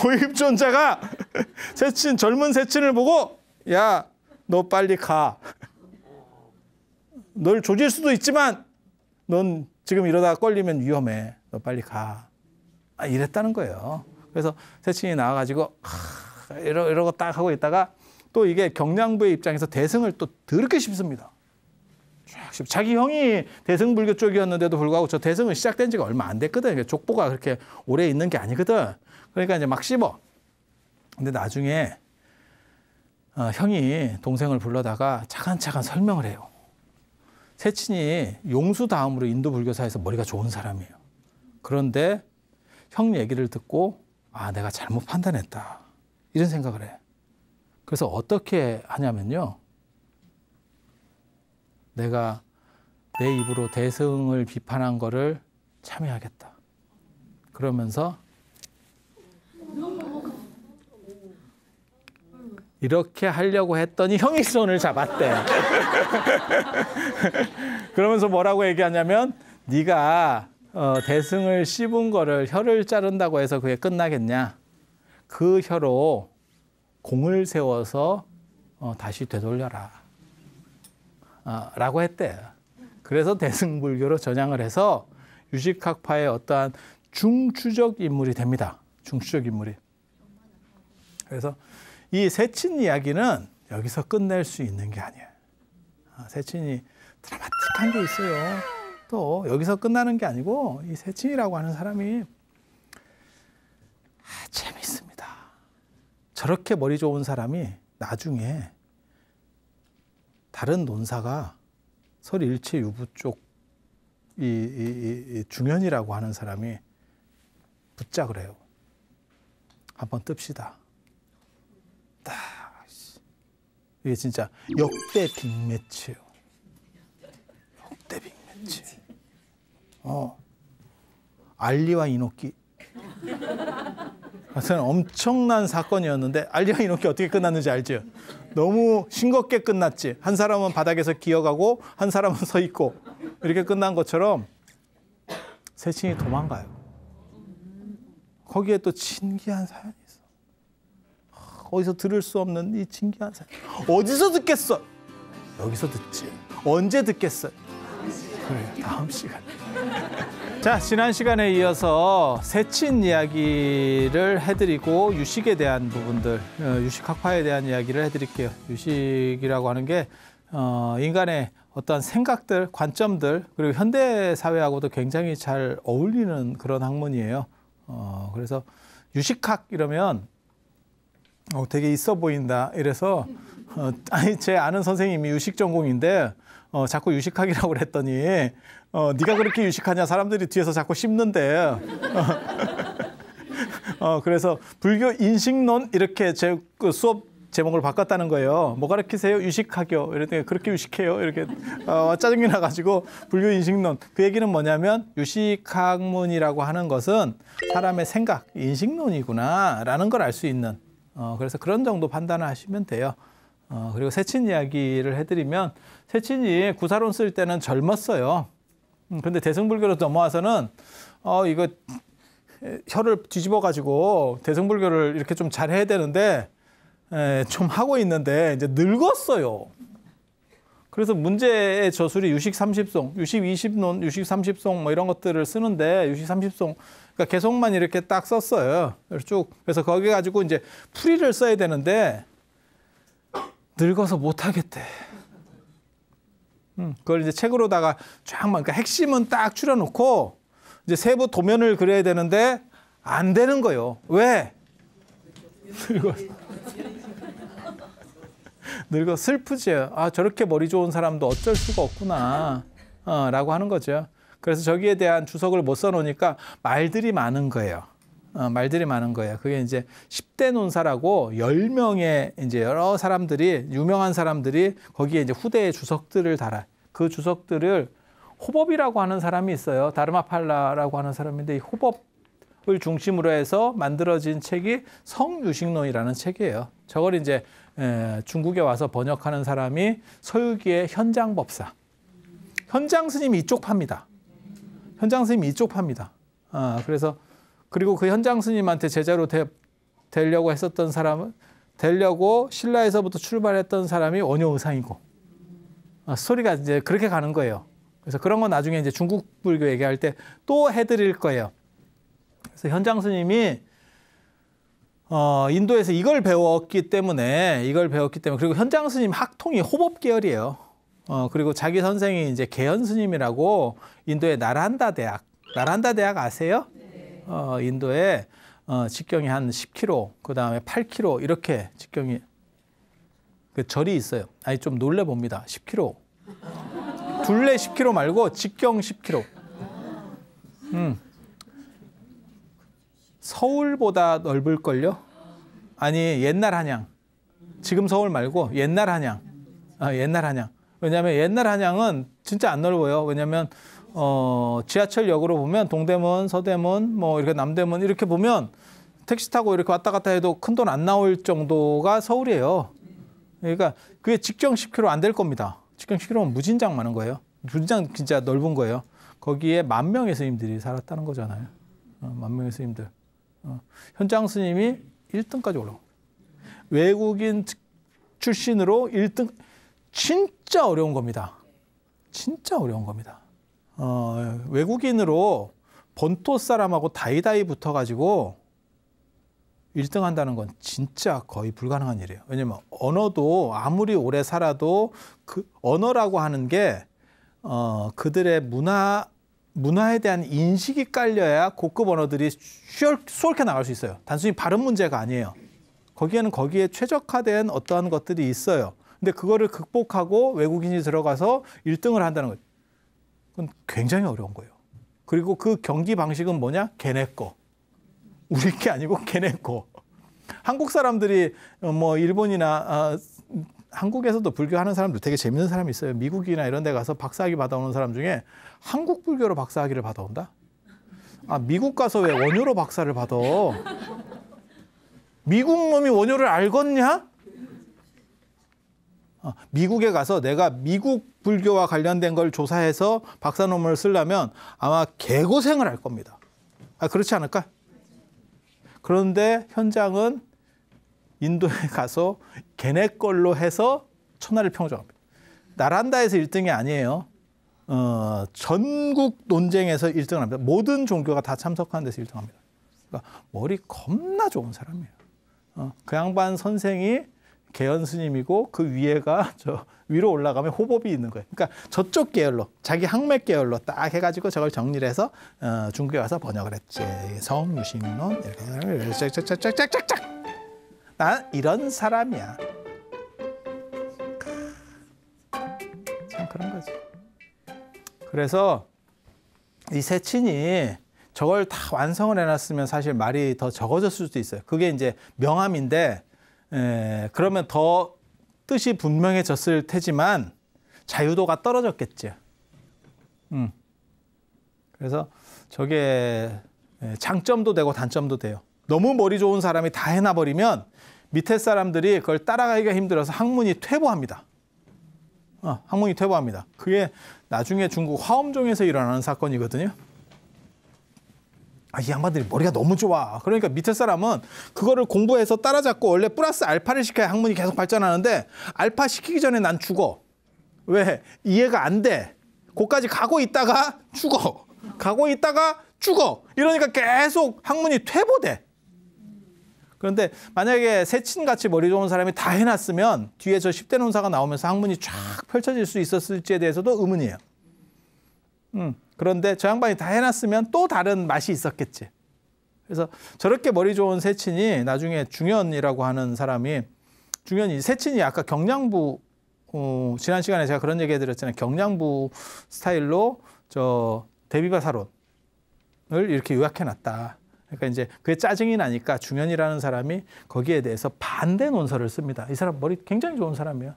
오입존자가 젊은 세친을 보고, 야, 너 빨리 가. 널 조질 수도 있지만 넌 지금 이러다가 걸리면 위험해. 너 빨리 가. 이랬다는 거예요. 그래서 세친이 나와가지고 이러고 딱 하고 있다가 또 이게 경량부의 입장에서 대승을 또 더럽게 씹습니다. 자기 형이 대승불교 쪽이었는데도 불구하고 저 대승은 시작된 지가 얼마 안 됐거든. 족보가 그렇게 오래 있는 게 아니거든. 그러니까 이제 막 씹어. 근데 나중에 형이 동생을 불러다가 차근차근 설명을 해요. 세친이 용수 다음으로 인도 불교사에서 머리가 좋은 사람이에요. 그런데 형 얘기를 듣고 내가 잘못 판단했다. 이런 생각을 해. 그래서 어떻게 하냐면요. 내가 내 입으로 대승을 비판한 거를 참여하겠다. 그러면서 이렇게 하려고 했더니 형이 손을 잡았대. 그러면서 뭐라고 얘기하냐면 네가 대승을 씹은 거를 혀를 자른다고 해서 그게 끝나겠냐. 그 혀로 공을 세워서 다시 되돌려라. 라고 했대. 그래서 대승불교로 전향을 해서 유식학파의 어떠한 중추적 인물이 됩니다. 중추적 인물이. 그래서 이 세친 이야기는 여기서 끝낼 수 있는 게 아니에요. 세친이 드라마틱한 게 있어요. 또 여기서 끝나는 게 아니고 이 세친이라고 하는 사람이 재미있습니다. 저렇게 머리 좋은 사람이 나중에 다른 논사가 설일체유부 쪽 이 중현이라고 하는 사람이 붙작을 해요. 한번 뜹시다. 이게 진짜 역대 빅매치예요. 역대 빅매치. 알리와 이노키. 하여튼 엄청난 사건이었는데 알리와 이노키 어떻게 끝났는지 알죠? 너무 싱겁게 끝났지. 한 사람은 바닥에서 기어가고 한 사람은 서 있고 이렇게 끝난 것처럼 세친이 도망가요. 거기에 또 진기한 사연이 있어. 어디서 들을 수 없는 이 진기한 사연. 어디서 듣겠어? 여기서 듣지. 언제 듣겠어? 그래, 다음 시간에. 자, 지난 시간에 이어서 세친 이야기를 해드리고 유식에 대한 부분들, 유식학파에 대한 이야기를 해드릴게요. 유식이라고 하는 게 인간의 어떤 생각들, 관점들, 그리고 현대 사회하고도 굉장히 잘 어울리는 그런 학문이에요. 그래서 유식학 이러면 되게 있어 보인다. 이래서 제 아는 선생님이 유식 전공인데 자꾸 유식학이라고 그랬더니 네가 그렇게 유식하냐 사람들이 뒤에서 자꾸 씹는데 그래서 불교 인식론 이렇게 제 수업 제목을 바꿨다는 거예요. 뭐 가르치세요? 유식학이요. 이랬더니 그렇게 유식해요. 이렇게 짜증이 나가지고 불교 인식론. 그 얘기는 뭐냐면 유식학문이라고 하는 것은 사람의 생각, 인식론이구나라는 걸 알 수 있는 그래서 그런 정도 판단을 하시면 돼요. 그리고 세친 이야기를 해드리면 세친이 구사론 쓸 때는 젊었어요. 근데 대승불교로 넘어와서는 이거 혀를 뒤집어 가지고 대승불교를 이렇게 좀 잘해야 되는데 좀 하고 있는데 이제 늙었어요. 그래서 문제의 저술이 유식 30송, 유식 20논, 유식 30송 뭐 이런 것들을 쓰는데 유식 30송 그러니까 개송만 이렇게 딱 썼어요. 쭉. 그래서 거기 가지고 이제 풀이를 써야 되는데 늙어서 못 하겠대. 그걸 이제 책으로다가 쫙 그러니까 핵심은 딱 추려놓고 이제 세부 도면을 그려야 되는데 안 되는 거예요. 왜? 늙어 슬프지. 저렇게 머리 좋은 사람도 어쩔 수가 없구나. 라고 하는 거죠. 그래서 저기에 대한 주석을 못 써놓으니까 말들이 많은 거예요. 말들이 많은 거예요. 그게 이제 10대 논사라고 10명의 이제 여러 사람들이, 유명한 사람들이 거기에 이제 후대의 주석들을 달아요. 그 주석들을 호법이라고 하는 사람이 있어요. 다르마팔라라고 하는 사람인데 이 호법을 중심으로 해서 만들어진 책이 성유식론이라는 책이에요. 저걸 이제 중국에 와서 번역하는 사람이 서유기의 현장법사. 현장 스님이 이쪽 파입니다. 현장 스님이 이쪽 파입니다. 그래서 그리고 그 현장 스님한테 제자로 되려고 했었던 사람은 되려고 신라에서부터 출발했던 사람이 원효의상이고 스토리가 이제 그렇게 가는 거예요. 그래서 그런 건 나중에 이제 중국 불교 얘기할 때 또 해드릴 거예요. 그래서 현장 스님이 인도에서 이걸 배웠기 때문에 그리고 현장 스님 학통이 호법 계열이에요. 그리고 자기 선생이 이제 개연 스님이라고 인도의 나란다 대학 아세요? 인도에 직경이 한 10km, 그 다음에 8km 이렇게 직경이 그 절이 있어요. 아니 좀 놀래 봅니다. 10km. 둘레 10km 말고 직경 10km. 서울보다 넓을걸요? 아니 옛날 한양. 지금 서울 말고 옛날 한양. 옛날 한양. 왜냐하면 옛날 한양은 진짜 안 넓어요. 왜냐하면 지하철역으로 보면 동대문, 서대문, 뭐 이렇게 남대문 이렇게 보면 택시 타고 이렇게 왔다 갔다 해도 큰 돈 안 나올 정도가 서울이에요. 그러니까 그게 직경 10km 안 될 겁니다. 직경 10km면 무진장 많은 거예요. 무진장 진짜 넓은 거예요. 거기에 10,000명의 스님들이 살았다는 거잖아요. 10,000명의 스님들. 현장 스님이 1등까지 올라옵니다. 외국인 출신으로 1등. 진짜 어려운 겁니다. 진짜 어려운 겁니다. 외국인으로 본토 사람하고 다이다이 붙어가지고 1등 한다는 건 진짜 거의 불가능한 일이에요. 왜냐면 언어도 아무리 오래 살아도 그 언어라고 하는 게 그들의 문화에 대한 인식이 깔려야 고급 언어들이 수월케 나갈 수 있어요. 단순히 발음 문제가 아니에요. 거기에는 거기에 최적화된 어떠한 것들이 있어요. 근데 그거를 극복하고 외국인이 들어가서 1등을 한다는 거예요. 그건 굉장히 어려운 거예요. 그리고 그 경기 방식은 뭐냐? 걔네 거. 우리 게 아니고 걔네 거. 한국 사람들이 뭐 일본이나 한국에서도 불교하는 사람들 되게 재밌는 사람이 있어요. 미국이나 이런 데 가서 박사학위 받아오는 사람 중에 한국 불교로 박사학위를 받아온다? 미국 가서 왜 원효로 박사를 받아? 미국 놈이 원효를 알겠냐? 미국에 가서 내가 미국 불교와 관련된 걸 조사해서 박사 논문을 쓰려면 아마 개고생을 할 겁니다. 그렇지 않을까? 그런데 현장은 인도에 가서 걔네 걸로 해서 천하를 평정합니다. 나란다에서 1등이 아니에요. 전국 논쟁에서 1등을 합니다. 모든 종교가 다 참석하는 데서 1등합니다. 그러니까 머리 겁나 좋은 사람이에요. 그 양반 선생이 개연 스님이고 그 위에가 저 위로 올라가면 호법이 있는 거예요. 그러니까 저쪽 계열로 자기 학맥 계열로 딱 해가지고 저걸 정리를 해서 중국에 와서 번역을 했지. 성유식론 이렇게 짝짝짝짝짝짝짝. 난 이런 사람이야. 참 그런 거지. 그래서 이 세친이 저걸 다 완성을 해놨으면 사실 말이 더 적어졌을 수도 있어요. 그게 이제 명함인데. 그러면 더 뜻이 분명해졌을 테지만 자유도가 떨어졌겠죠. 그래서 저게 장점도 되고 단점도 돼요. 너무 머리 좋은 사람이 다 해놔버리면 밑에 사람들이 그걸 따라가기가 힘들어서 학문이 퇴보합니다. 학문이 퇴보합니다. 그게 나중에 중국 화엄종에서 일어나는 사건이거든요. 이 양반들이 머리가 너무 좋아. 그러니까 밑에 사람은 그거를 공부해서 따라잡고 원래 플러스 알파를 시켜야 학문이 계속 발전하는데 알파 시키기 전에 난 죽어. 왜? 이해가 안 돼. 거기까지 가고 있다가 죽어. 가고 있다가 죽어. 이러니까 계속 학문이 퇴보돼. 그런데 만약에 세친같이 머리 좋은 사람이 다 해놨으면 뒤에 저 10대 논사가 나오면서 학문이 쫙 펼쳐질 수 있었을지에 대해서도 의문이에요. 그런데 저 양반이 다 해놨으면 또 다른 맛이 있었겠지. 그래서 저렇게 머리 좋은 세친이 나중에 중현이라고 하는 사람이 세친이 아까 경량부 지난 시간에 제가 그런 얘기 해드렸잖아요. 경량부 스타일로 저 대비바사론을 이렇게 요약해놨다. 그러니까 이제 그게 짜증이 나니까 중현이라는 사람이 거기에 대해서 반대 논설을 씁니다. 이 사람 머리 굉장히 좋은 사람이에요.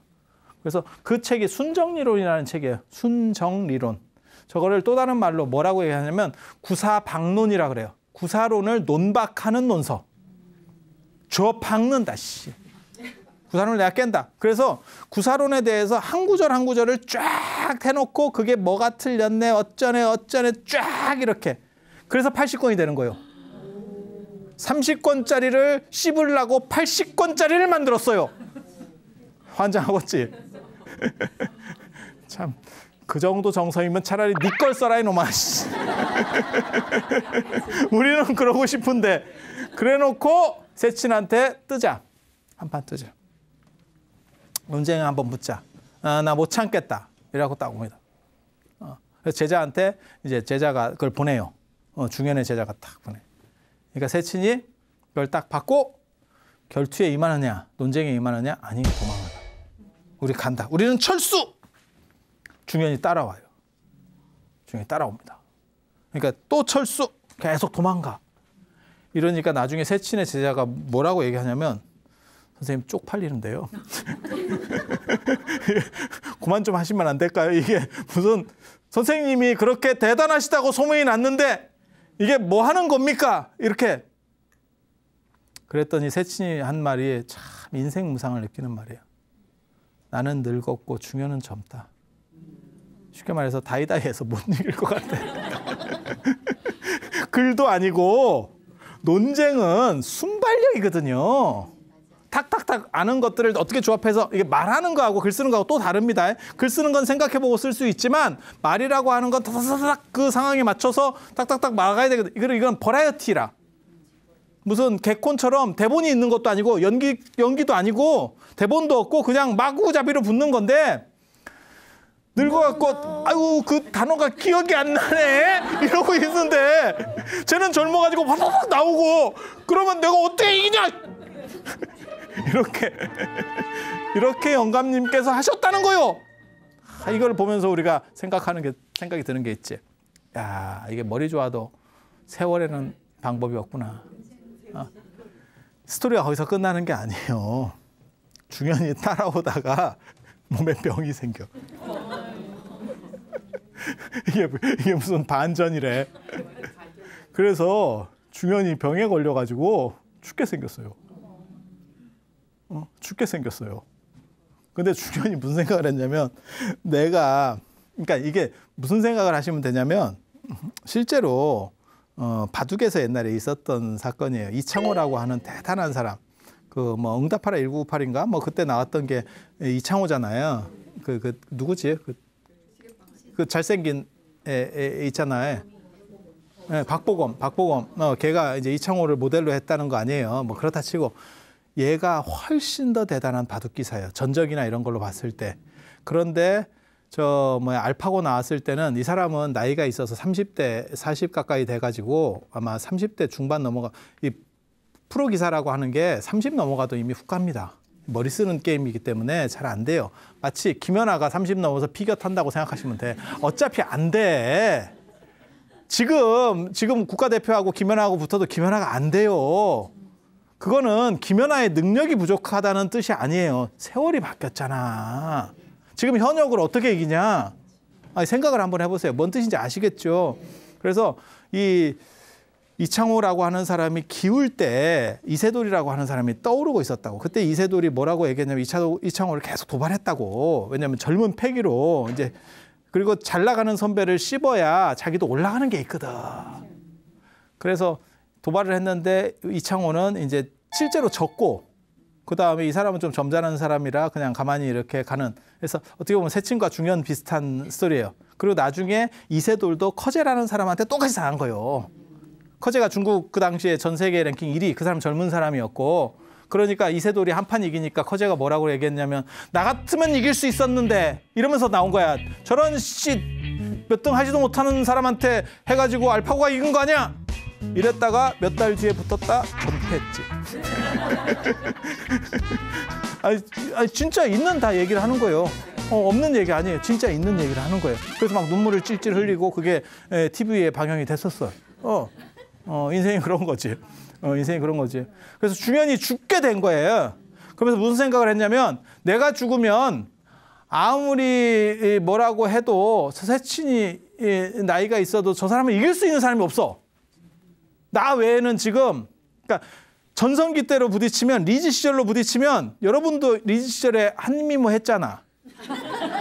그래서 그 책이 순정리론이라는 책이에요. 순정리론. 저거를 또 다른 말로 뭐라고 얘기하냐면 구사박론이라 그래요. 구사론을 논박하는 논서. 박는다, 씨. 구사론을 내가 깬다. 그래서 구사론에 대해서 한 구절 한 구절을 쫙 해놓고 그게 뭐가 틀렸네, 어쩌네 쫙 이렇게. 그래서 80권이 되는 거예요. 30권짜리를 씹으려고 80권짜리를 만들었어요. 환장하겠지? 참. 그 정도 정성이면 차라리 네 걸 써라 이놈아. 우리는 그러고 싶은데 그래놓고 세친한테 뜨자. 한판 뜨자. 논쟁에 한번 붙자. 나 못 참겠다. 이라고 딱 옵니다. 그래서 제자한테 이제 제자가 그걸 보내요. 중현의 제자가 딱 보내. 그러니까 세친이 이걸 딱 받고 결투에 임하느냐 논쟁에 임하느냐 아니 도망가라. 우리 간다. 우리는 철수. 중현이 따라와요. 중현이 따라옵니다. 그러니까 또 철수. 계속 도망가. 이러니까 나중에 세친의 제자가 뭐라고 얘기하냐면 선생님 쪽팔리는데요. 그만 좀 하시면 안 될까요? 이게 무슨 선생님이 그렇게 대단하시다고 소문이 났는데 이게 뭐 하는 겁니까? 이렇게. 그랬더니 세친이 한 말이 참 인생 무상을 느끼는 말이에요. 나는 늙었고 중현은 젊다. 쉽게 말해서 다이다이해서 못 이길 것 같아. 글도 아니고 논쟁은 순발력이거든요. 탁탁탁 아는 것들을 어떻게 조합해서 이게 말하는 거하고 글 쓰는 거하고 또 다릅니다. 글 쓰는 건 생각해보고 쓸 수 있지만 말이라고 하는 건 타닥타닥 그 상황에 맞춰서 딱딱딱 막아야 되거든요. 이건 버라이어티라. 무슨 개콘처럼 대본이 있는 것도 아니고 연기도 아니고 대본도 없고 그냥 마구잡이로 붙는 건데 늙어갖고 아이고 그 단어가 기억이 안 나네 이러고 있는데 쟤는 젊어가지고 화다닥 나오고 그러면 내가 어떻게 이기냐 이렇게 영감님께서 하셨다는 거요. 이걸 보면서 우리가 생각이 드는 게 있지. 야 이게 머리 좋아도 세월에는 방법이 없구나. 스토리가 거기서 끝나는 게 아니에요. 중현이 따라오다가 몸에 병이 생겨. 이게 무슨 반전이래. 그래서 중현이 병에 걸려가지고 죽게 생겼어요. 죽게 생겼어요. 근데 중현이 무슨 생각을 했냐면 그러니까 이게 무슨 생각을 하시면 되냐면 실제로 바둑에서 옛날에 있었던 사건이에요. 이창호라고 하는 대단한 사람. 그 뭐 응답하라 1998인가 뭐 그때 나왔던 게 이창호잖아요. 그 누구지? 그 잘생긴 애 있잖아요. 네, 박보검. 걔가 이제 이창호를 모델로 했다는 거 아니에요. 뭐 그렇다 치고 얘가 훨씬 더 대단한 바둑 기사예요. 전적이나 이런 걸로 봤을 때. 그런데 알파고 나왔을 때는 이 사람은 나이가 있어서 30대 40 가까이 돼가지고 아마 30대 중반 넘어가 이 프로 기사라고 하는 게 30 넘어가도 이미 훅 갑니다. 머리 쓰는 게임이기 때문에 잘 안 돼요. 마치 김연아가 30 넘어서 피겨 탄다고 생각하시면 돼. 어차피 안 돼. 지금 국가대표하고 김연아하고 붙어도 김연아가 안 돼요. 그거는 김연아의 능력이 부족하다는 뜻이 아니에요. 세월이 바뀌었잖아. 지금 현역을 어떻게 이기냐? 생각을 한번 해보세요. 뭔 뜻인지 아시겠죠? 그래서 이창호라고 하는 사람이 기울 때 이세돌이라고 하는 사람이 떠오르고 있었다고. 그때 이세돌이 뭐라고 얘기했냐면 이창호를 계속 도발했다고. 왜냐하면 젊은 패기로 이제 그리고 잘 나가는 선배를 씹어야 자기도 올라가는 게 있거든. 그래서 도발을 했는데 이창호는 이제 실제로 졌고 그 다음에 이 사람은 좀 점잖은 사람이라 그냥 가만히 이렇게 가는. 그래서 어떻게 보면 세친과 중현 비슷한 스토리예요. 그리고 나중에 이세돌도 커제라는 사람한테 똑같이 당한 거예요. 커제가 중국 그 당시에 전 세계 랭킹 1위, 그 사람 젊은 사람이었고, 그러니까 이세돌이 한 판 이기니까 커제가 뭐라고 얘기했냐면 나 같으면 이길 수 있었는데 이러면서 나온 거야. 저런 몇 등 하지도 못하는 사람한테 해가지고 알파고가 이긴 거 아니야? 이랬다가 몇 달 뒤에 붙었다 전패했지. 아니 진짜 있는 다 얘기를 하는 거예요. 없는 얘기 아니에요. 진짜 있는 얘기를 하는 거예요. 그래서 막 눈물을 찔찔 흘리고 그게 TV에 방영이 됐었어요. 인생이 그런 거지. 인생이 그런 거지. 그래서 중현이 죽게 된 거예요. 그러면서 무슨 생각을 했냐면 내가 죽으면 아무리 뭐라고 해도 세친이 나이가 있어도 저 사람을 이길 수 있는 사람이 없어. 나 외에는 지금 그러니까 전성기 때로 부딪히면 리즈 시절로 부딪히면 여러분도 리즈 시절에 한미모 했잖아.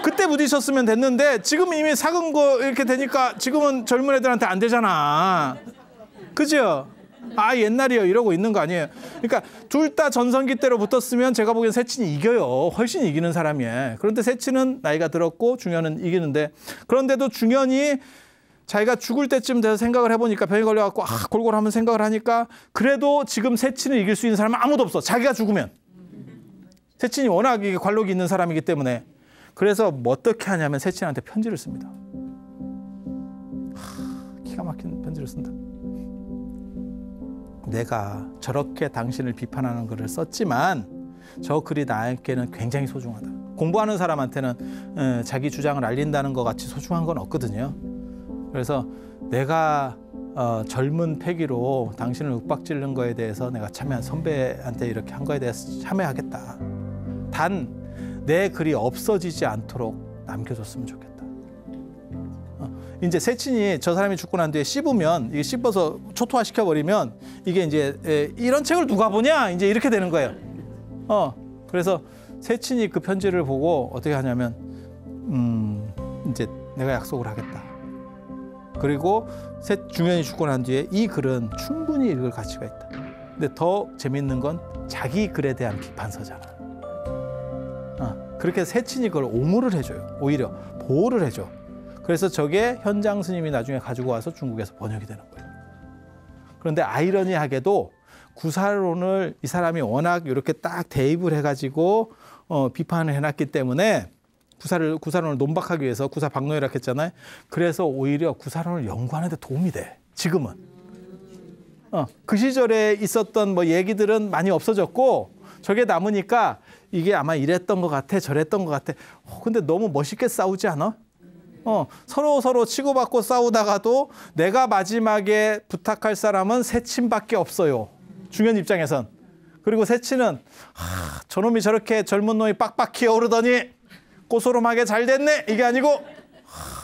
그때 부딪혔으면 됐는데 지금 이미 삭은 거 이렇게 되니까 지금은 젊은 애들한테 안 되잖아. 그죠? 옛날이요 이러고 있는 거 아니에요. 그러니까 둘 다 전성기 때로 붙었으면 제가 보기엔 세친이 이겨요. 훨씬 이기는 사람이에요. 그런데 세친은 나이가 들었고 중현은 이기는데 그런데도 중현이 자기가 죽을 때쯤 돼서 생각을 해보니까 병이 걸려갖고 골골 하면 생각을 하니까 그래도 지금 세친을 이길 수 있는 사람은 아무도 없어. 자기가 죽으면. 세친이 워낙 관록이 있는 사람이기 때문에. 그래서 뭐 어떻게 하냐면 세친한테 편지를 씁니다. 기가 막힌 편지를 쓴다. 내가 저렇게 당신을 비판하는 글을 썼지만 저 글이 나에게는 굉장히 소중하다. 공부하는 사람한테는 자기 주장을 알린다는 것 같이 소중한 건 없거든요. 그래서 내가 젊은 패기로 당신을 윽박지른 거에 대해서 내가 참여한 선배한테 이렇게 한 거에 대해서 참여하겠다. 단 내 글이 없어지지 않도록 남겨줬으면 좋겠다. 이제 세친이 저 사람이 죽고 난 뒤에 씹으면 이게 씹어서 초토화 시켜버리면 이게 이제 이런 책을 누가 보냐 이제 이렇게 되는 거예요. 그래서 세친이 그 편지를 보고 어떻게 하냐면 이제 내가 약속을 하겠다. 그리고 중현이 죽고 난 뒤에 이 글은 충분히 읽을 가치가 있다. 근데 더 재밌는 건 자기 글에 대한 비판서잖아. 그렇게 세친이 그걸 옹호를 해줘요. 오히려 보호를 해줘. 그래서 저게 현장 스님이 나중에 가지고 와서 중국에서 번역이 되는 거예요. 그런데 아이러니하게도 구사론을 이 사람이 워낙 이렇게 딱 대입을 해가지고 비판을 해놨기 때문에 구사론을 논박하기 위해서 구사 박노이라 했잖아요. 그래서 오히려 구사론을 연구하는 데 도움이 돼. 지금은. 그 시절에 있었던 뭐 얘기들은 많이 없어졌고 저게 남으니까 이게 아마 이랬던 것 같아 저랬던 것 같아. 근데 너무 멋있게 싸우지 않아? 서로 치고받고 싸우다가도 내가 마지막에 부탁할 사람은 세친밖에 없어요. 중현 입장에선. 그리고 세친은 저놈이 저렇게 젊은 놈이 빡빡 기어오르더니 꼬소름하게 잘 됐네 이게 아니고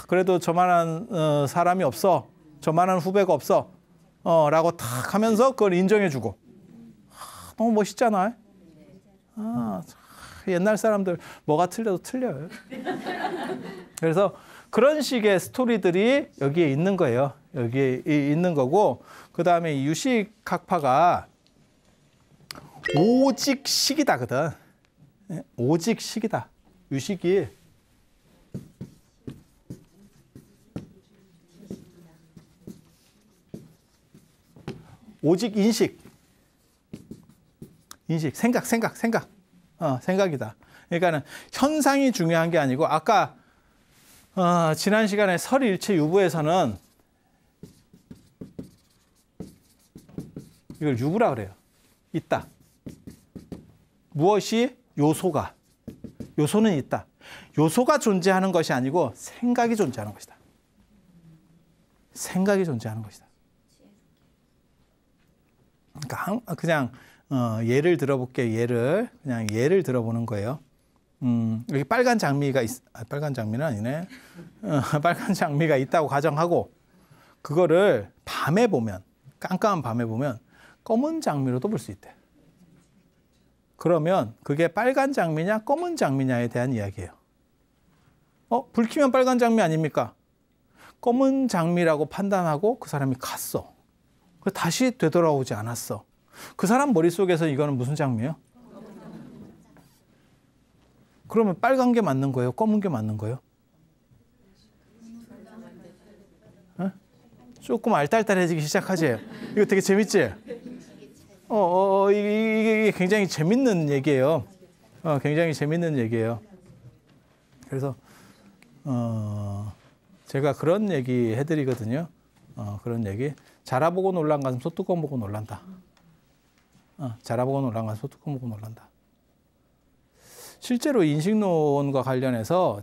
그래도 저만한 사람이 없어. 저만한 후배가 없어. 라고 탁 하면서 그걸 인정해주고. 너무 멋있잖아. 옛날 사람들 뭐가 틀려도 틀려요. 그래서 그런 식의 스토리들이 여기에 있는 거예요. 여기에 있는 거고 그 다음에 유식학파가 오직 식이다거든. 오직 식이다. 유식이 오직 인식, 생각. 생각이다. 그러니까는 현상이 중요한 게 아니고 아까 지난 시간에 설일체 유부에서는 이걸 유부라 그래요. 있다. 무엇이 요소가. 요소는 있다. 요소가 존재하는 것이 아니고 생각이 존재하는 것이다. 생각이 존재하는 것이다. 그러니까 그냥 예를 들어볼게요. 그냥 예를 들어보는 거예요. 여기 빨간 장미가 빨간 장미는 아니네. 빨간 장미가 있다고 가정하고 그거를 밤에 보면 깜깜한 밤에 보면 검은 장미로도 볼 수 있대. 그러면 그게 빨간 장미냐 검은 장미냐에 대한 이야기예요. 불 켜면 빨간 장미 아닙니까? 검은 장미라고 판단하고 그 사람이 갔어. 다시 되돌아오지 않았어. 그 사람 머릿속에서 이거는 무슨 장미예요? 그러면 빨간 게 맞는 거예요? 검은 게 맞는 거예요? 조금 알딸딸해지기 시작하지? 이거 되게 재밌지? 이게 굉장히 재밌는 얘기예요. 굉장히 재밌는 얘기예요. 그래서 제가 그런 얘기 해드리거든요. 그런 얘기. 자라보고 놀란 가슴 소뚜껑 보고 놀란다. 자라보고 놀란 가슴 소뚜껑 보고 놀란다. 실제로 인식론과 관련해서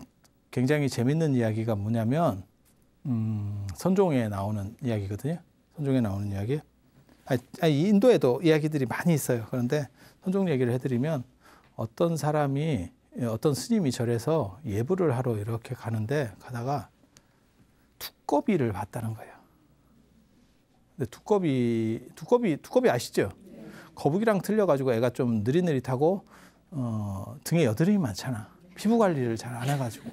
굉장히 재밌는 이야기가 뭐냐면 선종에 나오는 이야기거든요. 선종에 나오는 이야기. 인도에도 이야기들이 많이 있어요. 그런데 선종 얘기를 해드리면 어떤 스님이 절에서 예불을 하러 이렇게 가는데 가다가 두꺼비를 봤다는 거예요. 근데 두꺼비 아시죠? 거북이랑 틀려가지고 애가 좀 느릿느릿하고 등에 여드름이 많잖아. 피부 관리를 잘 안 해가지고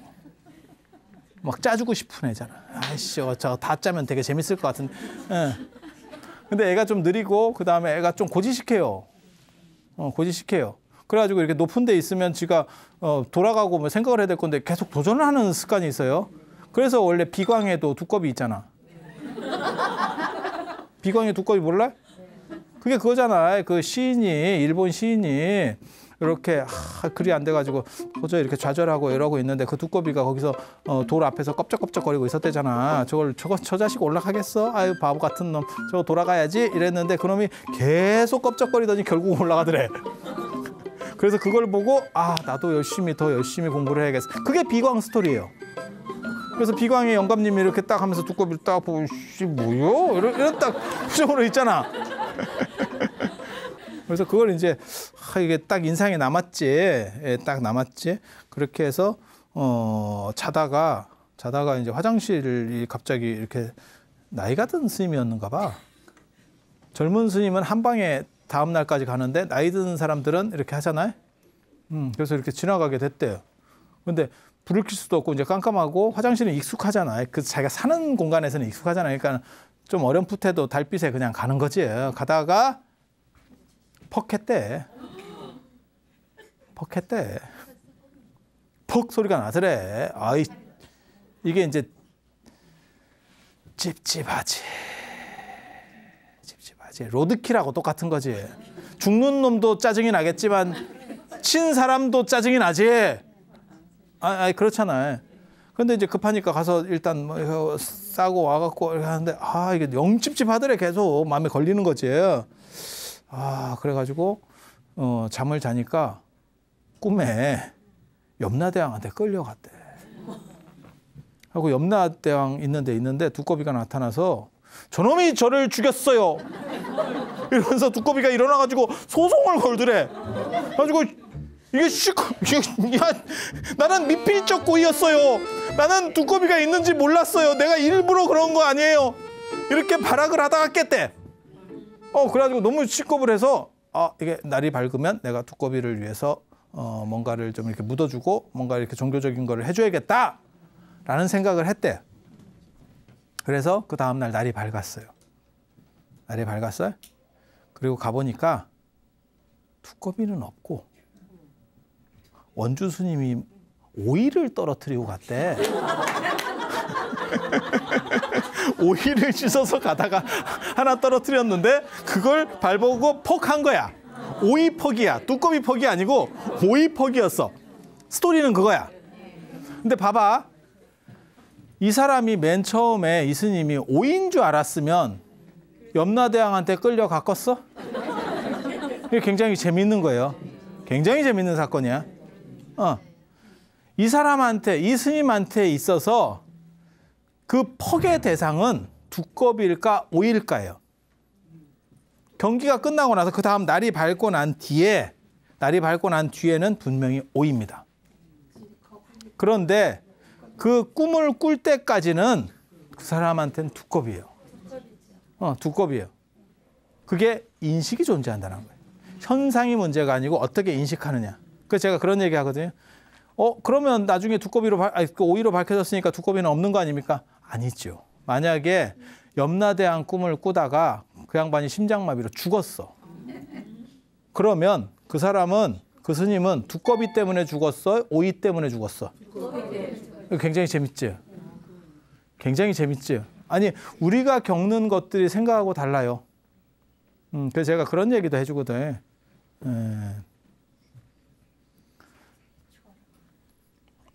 막 짜주고 싶은 애잖아. 아이씨, 저거 다 짜면 되게 재밌을 것 같은데. 근데 애가 좀 느리고 그 다음에 애가 좀 고지식해요. 그래가지고 이렇게 높은 데 있으면 지가 돌아가고 뭐 생각을 해야 될 건데 계속 도전을 하는 습관이 있어요. 그래서 원래 비광에도 두꺼비 있잖아. 비광에 두꺼비 몰라? 그게 그거잖아. 그 일본 시인이 이렇게 글이 안 돼가지고 도저히 이렇게 좌절하고 이러고 있는데 그 두꺼비가 거기서 돌 앞에서 껍적껍적거리고 있었대잖아. 저 자식 올라가겠어? 아유 바보 같은 놈. 저거 돌아가야지 이랬는데 그놈이 계속 껍적거리더니 결국 올라가더래. 그래서 그걸 보고 나도 더 열심히 공부를 해야겠어. 그게 비광 스토리예요. 그래서 비광의 영감님이 이렇게 딱 하면서 두꺼비를 딱 보고 뭐요? 이런 딱 표정으로 있잖아. 그래서 그걸 이제 이게 딱 인상에 남았지. 예, 딱 남았지. 그렇게 해서 자다가 이제 화장실이 갑자기 이렇게 나이가 든 스님이었는가 봐. 젊은 스님은 한 방에 다음 날까지 가는데 나이 든 사람들은 이렇게 하잖아요. 그래서 이렇게 지나가게 됐대요. 근데 불을 켤 수도 없고 이제 깜깜하고 화장실은 익숙하잖아요. 그 자기가 사는 공간에서는 익숙하잖아요. 그러니까 좀 어렴풋해도 달빛에 그냥 가는 거지. 가다가 퍽 했대. 퍽 소리가 나더래. 이게 이제 찝찝하지. 로드킬하고 똑같은 거지. 죽는 놈도 짜증이 나겠지만 친 사람도 짜증이 나지. 그렇잖아요. 근데 이제 급하니까 가서 일단 뭐 싸고 와갖고 이렇게 하는데 이게 영 찝찝하더래. 계속 마음에 걸리는 거지. 그래가지고 잠을 자니까 꿈에 염라대왕한테 끌려갔대. 하고 염라대왕 있는데 두꺼비가 나타나서 저놈이 저를 죽였어요. 이러면서 두꺼비가 일어나가지고 소송을 걸더래. 가지고 나는 미필적 고의였어요. 나는 두꺼비가 있는지 몰랐어요. 내가 일부러 그런 거 아니에요. 이렇게 발악을 하다가 깼대. 그래가지고 너무 시겁을 해서 이게 날이 밝으면 내가 두꺼비를 위해서 뭔가를 좀 이렇게 묻어주고 뭔가 이렇게 종교적인 거를 해줘야겠다라는 생각을 했대. 그래서 그 다음날 날이 밝았어요. 그리고 가보니까 두꺼비는 없고 원주 스님이 오이를 떨어뜨리고 갔대. 오이를 씻어서 가다가 하나 떨어뜨렸는데 그걸 밟고 퍽한 거야. 오이 퍽이야. 두꺼비 퍽이 아니고 오이 퍽이었어. 스토리는 그거야. 근데 봐봐. 이 사람이 맨 처음에 이 스님이 오이인 줄 알았으면 염라대왕한테 끌려갔겠어? 이게 굉장히 재밌는 거예요. 굉장히 재밌는 사건이야. 이 사람한테, 이 스님한테 있어서 그 퍽의 대상은 두꺼비일까 오일까예요. 경기가 끝나고 나서 그 다음 날이 밝고 난 뒤에는 분명히 오입니다. 그런데 그 꿈을 꿀 때까지는 그 사람한테는 두꺼비예요. 두꺼비예요. 그게 인식이 존재한다는 거예요. 현상이 문제가 아니고 어떻게 인식하느냐. 그래서 제가 그런 얘기 하거든요. 그러면 나중에 그 오이로 밝혀졌으니까 두꺼비는 없는 거 아닙니까? 아니죠. 만약에 염라대왕 꿈을 꾸다가 그 양반이 심장마비로 죽었어. 그러면 그 스님은 두꺼비 때문에 죽었어? 오이 때문에 죽었어? 굉장히 재밌지? 굉장히 재밌지? 아니, 우리가 겪는 것들이 생각하고 달라요. 그래서 제가 그런 얘기도 해주거든.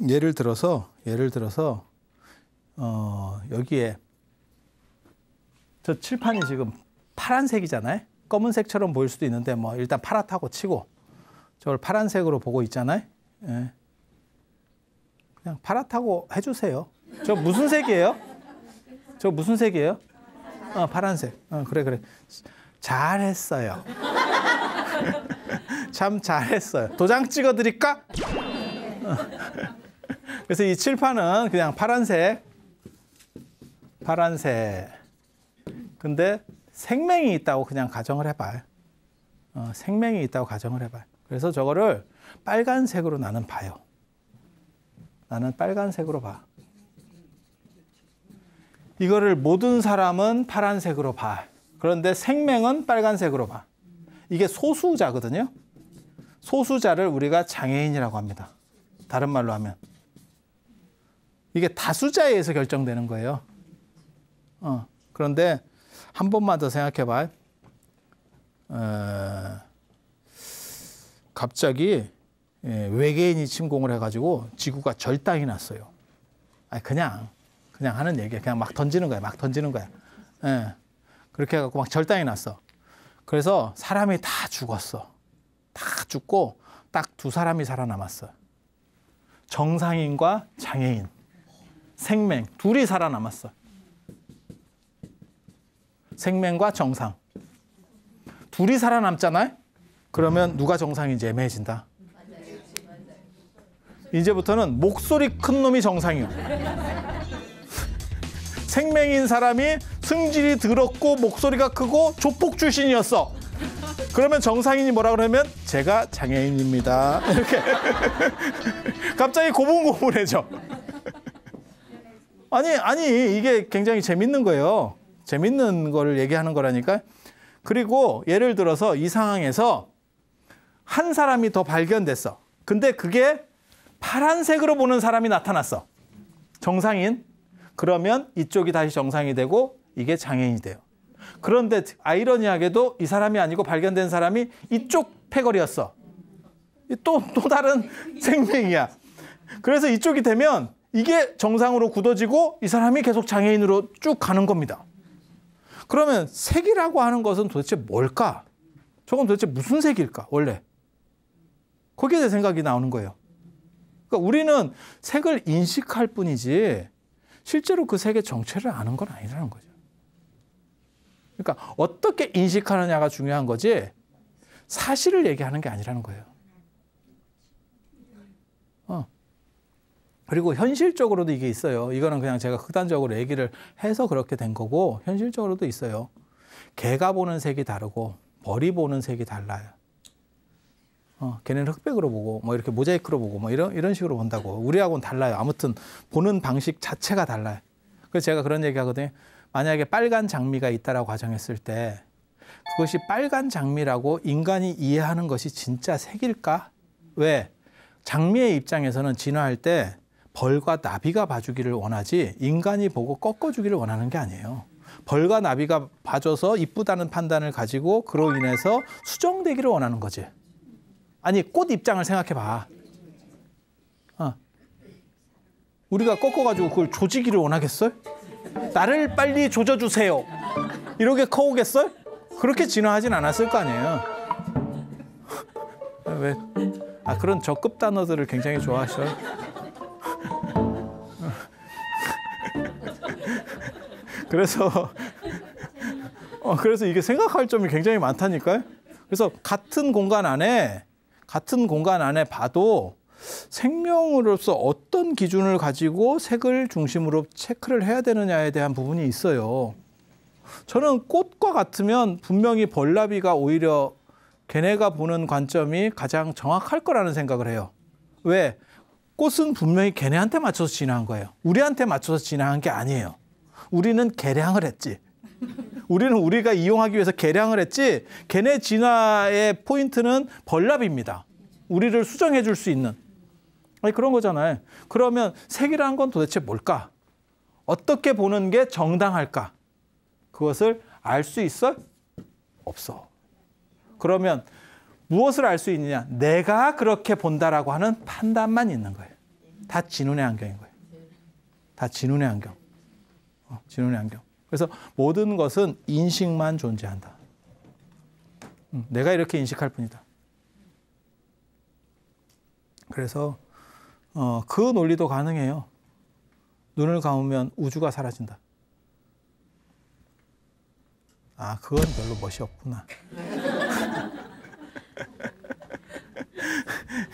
예를 들어서 여기에 저 칠판이 지금 파란색이잖아요. 검은색처럼 보일 수도 있는데 뭐 일단 파랗다고 치고 저걸 파란색으로 보고 있잖아요. 그냥 파랗다고 해주세요. 저 무슨 색이에요? 파란색. 그래. 잘했어요. 참 잘했어요. 도장 찍어드릴까? 그래서 이 칠판은 그냥 파란색. 근데 생명이 있다고 그냥 가정을 해봐요. 생명이 있다고 가정을 해봐요. 그래서 저거를 빨간색으로 나는 봐요. 나는 빨간색으로 봐. 이거를 모든 사람은 파란색으로 봐. 그런데 생명은 빨간색으로 봐. 이게 소수자거든요. 소수자를 우리가 장애인이라고 합니다. 다른 말로 하면. 이게 다수자에 의해서 결정되는 거예요. 그런데 한 번만 더 생각해 봐요. 갑자기 외계인이 침공을 해가지고 지구가 절당이 났어요. 아니 그냥 하는 얘기야. 그냥 막 던지는 거야. 막 던지는 거야. 예. 그렇게 해갖고 막 절당이 났어. 그래서 사람이 다 죽었어. 다 죽고 딱 두 사람이 살아남았어. 정상인과 장애인. 생명. 둘이 살아남았어. 생명과 정상. 둘이 살아남잖아요? 그러면 누가 정상인지 애매해진다. 이제부터는 목소리 큰 놈이 정상이요. 생명인 사람이 승질이 더럽고 목소리가 크고 조폭 출신이었어. 그러면 정상인이 뭐라 그러면 제가 장애인입니다. 이렇게 갑자기 고분고분해져. 아니 이게 굉장히 재밌는 거예요. 재밌는 거를 얘기하는 거라니까. 그리고 예를 들어서 이 상황에서 한 사람이 더 발견됐어. 근데 그게 파란색으로 보는 사람이 나타났어. 정상인. 그러면 이쪽이 다시 정상이 되고 이게 장애인이 돼요. 그런데 아이러니하게도 이 사람이 아니고 발견된 사람이 이쪽 패거리였어. 또 다른 생명이야. 그래서 이쪽이 되면 이게 정상으로 굳어지고 이 사람이 계속 장애인으로 쭉 가는 겁니다. 그러면 색이라고 하는 것은 도대체 뭘까? 저건 도대체 무슨 색일까? 원래. 거기에 대해 생각이 나오는 거예요. 그러니까 우리는 색을 인식할 뿐이지 실제로 그 색의 정체를 아는 건 아니라는 거죠. 그러니까 어떻게 인식하느냐가 중요한 거지 사실을 얘기하는 게 아니라는 거예요. 그리고 현실적으로도 이게 있어요. 이거는 그냥 제가 극단적으로 얘기를 해서 그렇게 된 거고 현실적으로도 있어요. 개가 보는 색이 다르고 벌이 보는 색이 달라요. 걔는 흑백으로 보고 뭐 이렇게 모자이크로 보고 뭐 이런 식으로 본다고. 우리하고는 달라요. 아무튼 보는 방식 자체가 달라요. 그래서 제가 그런 얘기 하거든요. 만약에 빨간 장미가 있다라고 가정했을 때 그것이 빨간 장미라고 인간이 이해하는 것이 진짜 색일까? 왜? 장미의 입장에서는 진화할 때 벌과 나비가 봐주기를 원하지 인간이 보고 꺾어주기를 원하는 게 아니에요. 벌과 나비가 봐줘서 이쁘다는 판단을 가지고 그로 인해서 수정되기를 원하는 거지. 아니 꽃 입장을 생각해봐. 우리가 꺾어가지고 그걸 조지기를 원하겠어요? 나를 빨리 조져주세요. 이렇게 커오겠어요? 그렇게 진화하진 않았을 거 아니에요. 왜? 그런 저급 단어들을 굉장히 좋아하셔요. 그래서 이게 생각할 점이 굉장히 많다니까요. 그래서 같은 공간 안에 봐도 생명으로서 어떤 기준을 가지고 색을 중심으로 체크를 해야 되느냐에 대한 부분이 있어요. 저는 꽃과 같으면 분명히 벌나비가 오히려 걔네가 보는 관점이 가장 정확할 거라는 생각을 해요. 왜? 꽃은 분명히 걔네한테 맞춰서 진화한 거예요. 우리한테 맞춰서 진화한 게 아니에요. 우리는 개량을 했지. 우리는 우리가 이용하기 위해서 개량을 했지 걔네 진화의 포인트는 벌나비입니다. 우리를 수정해 줄 수 있는. 그런 거잖아요. 그러면 색이라는 건 도대체 뭘까? 어떻게 보는 게 정당할까? 그것을 알 수 있어? 없어. 그러면 무엇을 알 수 있느냐? 내가 그렇게 본다라고 하는 판단만 있는 거예요. 다 진운의 안경인 거예요. 다 진운의 안경. 진운의 안경. 그래서 모든 것은 인식만 존재한다. 내가 이렇게 인식할 뿐이다. 그래서 그 논리도 가능해요. 눈을 감으면 우주가 사라진다. 그건 별로 멋이 없구나.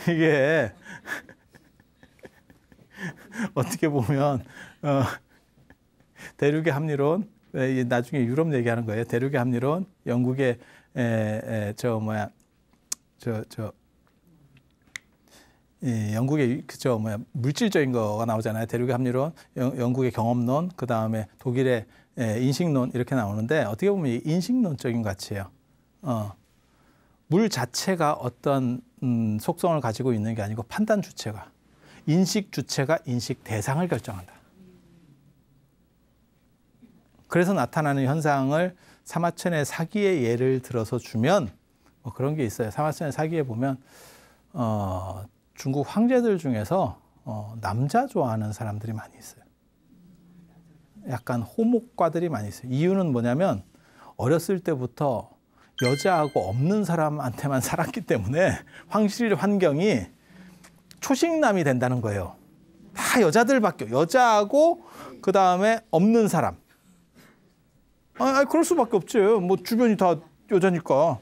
이게 어떻게 보면 대륙의 합리론, 나중에 유럽 얘기하는 거예요. 대륙의 합리론, 영국의 영국의 물질적인 거가 나오잖아요. 대륙의 합리론, 영국의 경험론, 그 다음에 독일의 인식론 이렇게 나오는데 어떻게 보면 인식론적인 가치예요. 물 자체가 어떤 속성을 가지고 있는 게 아니고 판단 주체가, 인식 주체가 인식 대상을 결정한다. 그래서 나타나는 현상을 사마천의 사기의 예를 들어서 주면 그런 게 있어요. 사마천의 사기에 보면 중국 황제들 중에서 남자 좋아하는 사람들이 많이 있어요. 약간 호목과들이 많이 있어요. 이유는 뭐냐면 어렸을 때부터 여자하고 없는 사람한테만 살았기 때문에 황실 환경이 초식남이 된다는 거예요. 다 여자들밖에, 여자하고 그 다음에 없는 사람. 그럴 수밖에 없지. 뭐 주변이 다 여자니까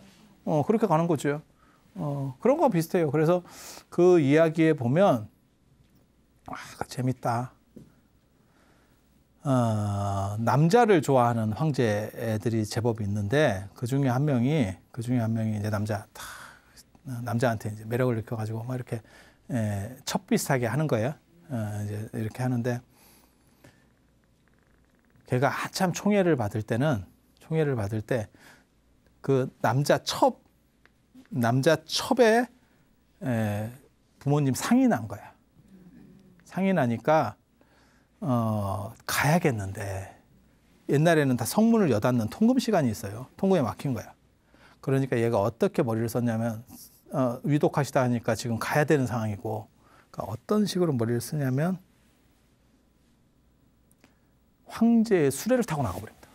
그렇게 가는 거죠. 그런 거 비슷해요. 그래서 그 이야기에 보면 재밌다. 남자를 좋아하는 황제들이 제법 있는데 그 중에 한 명이 이제 남자한테 이제 매력을 느껴가지고 막 이렇게 첩 비슷하게 하는 거예요. 이제 이렇게 하는데 걔가 한참 총애를 받을 때 그 남자 첩의 부모님 상이 난 거야. 상이 나니까 가야겠는데 옛날에는 다 성문을 여닫는 통금 시간이 있어요. 통금에 막힌 거야. 그러니까 얘가 어떻게 머리를 썼냐면 위독하시다 하니까 지금 가야 되는 상황이고 그러니까 어떤 식으로 머리를 쓰냐면 황제의 수레를 타고 나가버립니다.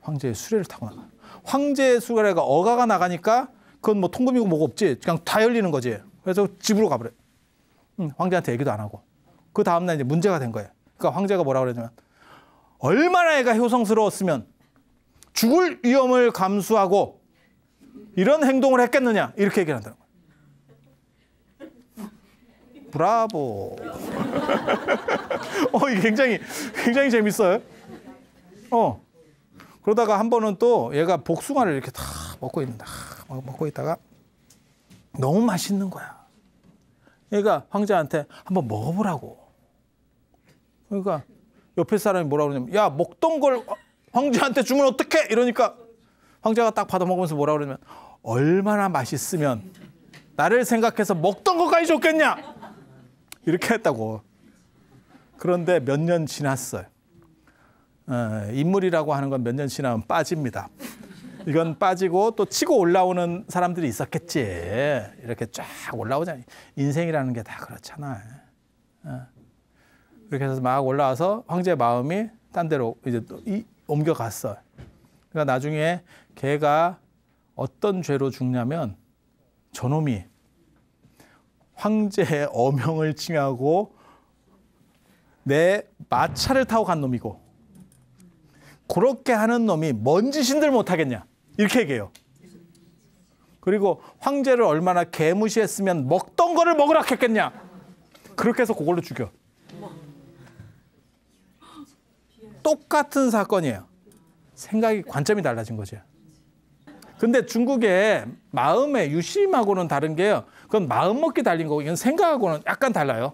황제의 수레를 타고 나가. 황제의 수레가 어가가 나가니까 그건 뭐 통금이고 뭐고 없지. 그냥 다 열리는 거지. 그래서 집으로 가버려. 황제한테 얘기도 안 하고. 그 다음날 이제 문제가 된 거예요. 그러니까 황제가 뭐라고 그러냐면 얼마나 애가 효성스러웠으면 죽을 위험을 감수하고 이런 행동을 했겠느냐 이렇게 얘기를 한다는 거예요. 브라보. 이게 굉장히 재밌어요. 그러다가 한 번은 또 얘가 복숭아를 이렇게 다 먹고 있다가 너무 맛있는 거야. 얘가 황제한테 한번 먹어보라고. 그러니까 옆에 사람이 뭐라고 그러냐면 야 먹던 걸 황제한테 주면 어떡해? 이러니까 황제가 딱 받아 먹으면서 뭐라고 그러냐면 얼마나 맛있으면 나를 생각해서 먹던 것까지 줬겠냐? 이렇게 했다고. 그런데 몇 년 지났어요. 인물이라고 하는 건 몇 년 지나면 빠집니다. 이건 빠지고 또 치고 올라오는 사람들이 있었겠지. 이렇게 쫙 올라오잖아요. 인생이라는 게 다 그렇잖아. 그렇게 해서 막 올라와서 황제의 마음이 딴 데로 이제 또 옮겨갔어요. 그러니까 나중에 걔가 어떤 죄로 죽냐면 저놈이 황제의 어명을 칭하고 내 마차를 타고 간 놈이고 그렇게 하는 놈이 뭔 짓인들 못하겠냐 이렇게 얘기해요. 그리고 황제를 얼마나 개무시했으면 먹던 거를 먹으라 했겠냐 그렇게 해서 그걸로 죽여. 똑같은 사건이에요. 생각이 관점이 달라진 거죠. 근데 중국의 마음의 유심하고는 다른 게요. 그건 마음 먹기 달린 거고 이건 생각하고는 약간 달라요.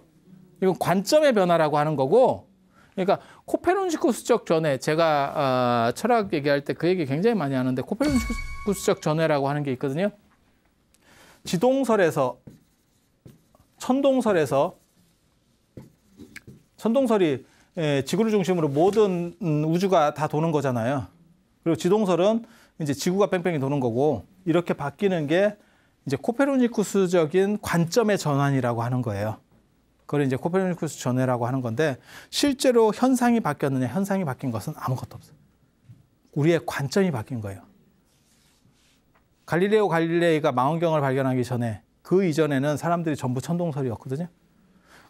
이건 관점의 변화라고 하는 거고 그러니까 코페르니쿠스적 전회 제가 철학 얘기할 때 그 얘기 굉장히 많이 하는데 코페르니쿠스적 전회라고 하는 게 있거든요. 천동설이 지구를 중심으로 모든 우주가 다 도는 거잖아요. 그리고 지동설은 이제 지구가 뺑뺑이 도는 거고 이렇게 바뀌는 게 이제 코페르니쿠스적인 관점의 전환이라고 하는 거예요. 그걸 이제 코페르니쿠스 전회라고 하는 건데 실제로 현상이 바뀌었느냐? 현상이 바뀐 것은 아무것도 없어요. 우리의 관점이 바뀐 거예요. 갈릴레오 갈릴레이가 망원경을 발견하기 전에 그 이전에는 사람들이 전부 천동설이었거든요.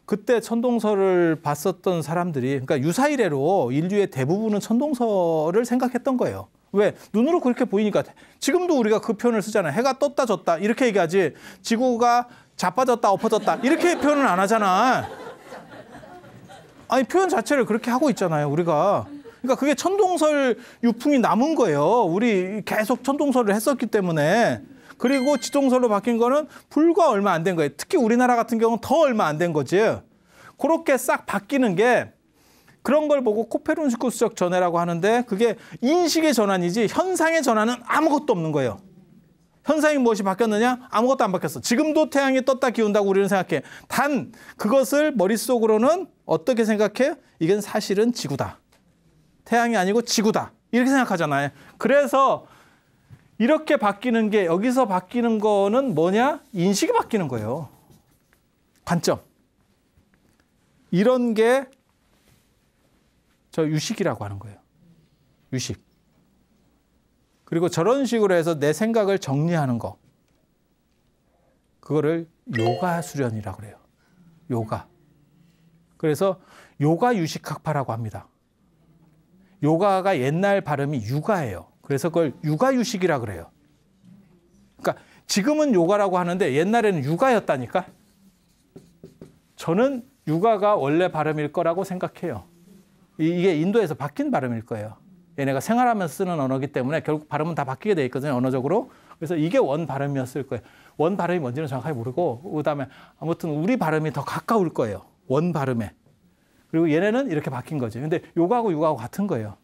그때 천동설을 봤었던 사람들이 그러니까 유사이래로 인류의 대부분은 천동설을 생각했던 거예요. 왜? 눈으로 그렇게 보이니까. 지금도 우리가 그 표현을 쓰잖아요. 해가 떴다 졌다 이렇게 얘기하지 지구가 자빠졌다 엎어졌다 이렇게 표현을 안 하잖아. 아니 표현 자체를 그렇게 하고 있잖아요 우리가. 그러니까 그게 천동설 유풍이 남은 거예요. 우리 계속 천동설을 했었기 때문에. 그리고 지동설로 바뀐 거는 불과 얼마 안 된 거예요. 특히 우리나라 같은 경우는 더 얼마 안 된 거지. 그렇게 싹 바뀌는 게 그런 걸 보고 코페르니쿠스적 전회라고 하는데 그게 인식의 전환이지 현상의 전환은 아무것도 없는 거예요. 현상이 무엇이 바뀌었느냐? 아무것도 안 바뀌었어. 지금도 태양이 떴다 기운다고 우리는 생각해. 단 그것을 머릿속으로는 어떻게 생각해? 이건 사실은 지구다. 태양이 아니고 지구다. 이렇게 생각하잖아요. 그래서 이렇게 바뀌는 게 여기서 바뀌는 거는 뭐냐? 인식이 바뀌는 거예요. 관점. 이런 게 저 유식이라고 하는 거예요. 유식. 그리고 저런 식으로 해서 내 생각을 정리하는 거. 그거를 요가 수련이라고 그래요. 요가. 그래서 요가 유식학파라고 합니다. 요가가 옛날 발음이 유가예요. 그래서 그걸 유가유식이라 그래요. 그러니까 지금은 요가라고 하는데 옛날에는 유가였다니까. 저는 유가가 원래 발음일 거라고 생각해요. 이게 인도에서 바뀐 발음일 거예요. 얘네가 생활하면서 쓰는 언어이기 때문에 결국 발음은 다 바뀌게 돼 있거든요. 언어적으로. 그래서 이게 원 발음이었을 거예요. 원 발음이 뭔지는 정확하게 모르고 그다음에 아무튼 우리 발음이 더 가까울 거예요. 원 발음에. 그리고 얘네는 이렇게 바뀐 거죠. 근데 요가하고 유가하고 같은 거예요.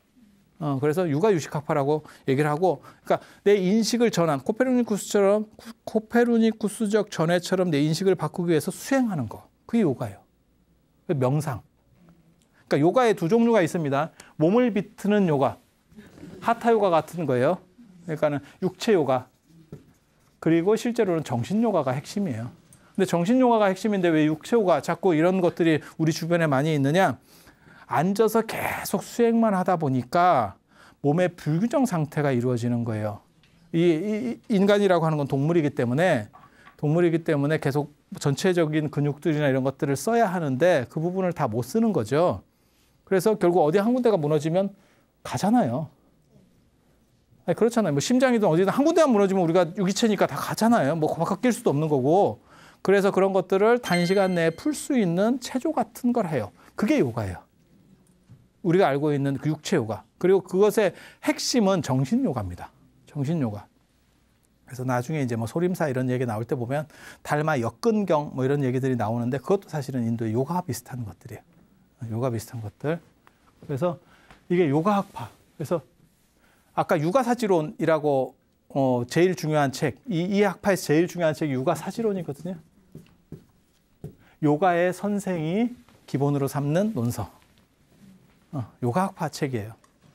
그래서 유가유식학파라고 얘기를 하고, 그러니까 내 인식을 전환, 코페르니쿠스적 전해처럼 내 인식을 바꾸기 위해서 수행하는 거. 그게 요가예요. 명상. 그러니까 요가에 두 종류가 있습니다. 몸을 비트는 요가, 하타 요가 같은 거예요. 그러니까는 육체 요가. 그리고 실제로는 정신 요가가 핵심이에요. 근데 정신 요가가 핵심인데 왜 육체 요가 자꾸 이런 것들이 우리 주변에 많이 있느냐? 앉아서 계속 수행만 하다 보니까 몸의 불균형 상태가 이루어지는 거예요. 이 인간이라고 하는 건 동물이기 때문에 계속 전체적인 근육들이나 이런 것들을 써야 하는데 그 부분을 다 못 쓰는 거죠. 그래서 결국 어디 한 군데가 무너지면 가잖아요. 아니, 그렇잖아요. 뭐 심장이든 어디든 한 군데만 무너지면 우리가 유기체니까 다 가잖아요. 뭐 바뀔 수도 없는 거고. 그래서 그런 것들을 단시간 내에 풀 수 있는 체조 같은 걸 해요. 그게 요가예요. 우리가 알고 있는 그 육체 요가. 그리고 그것의 핵심은 정신 요가입니다. 정신 요가. 그래서 나중에 이제 뭐 소림사 이런 얘기 나올 때 보면 달마 역근경 뭐 이런 얘기들이 나오는데 그것도 사실은 인도의 요가와 비슷한 것들이에요. 요가 비슷한 것들. 그래서 이게 요가학파. 그래서 아까 육아사지론이라고 제일 중요한 책, 이 학파에서 제일 중요한 책이 육아사지론이거든요. 요가의 선생이 기본으로 삼는 논서. 요가학파 책이에요.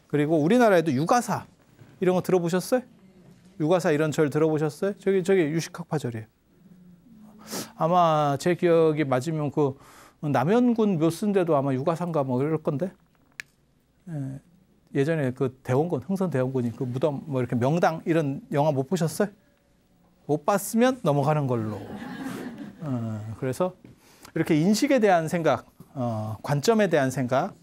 그리고 우리나라에도 육아사 이런 거 들어보셨어요? 육아사 이런 절 들어보셨어요? 저기 유식학파절이에요. 아마 제 기억이 맞으면 그 남현군 묘수인데도 아마 육아사인가 뭐 이럴 건데. 예전에 그 대원군, 흥선 대원군이 그 무덤 뭐 이렇게 명당 이런 영화 못 보셨어요? 못 봤으면 넘어가는 걸로. 그래서 이렇게 인식에 대한 생각, 관점에 대한 생각,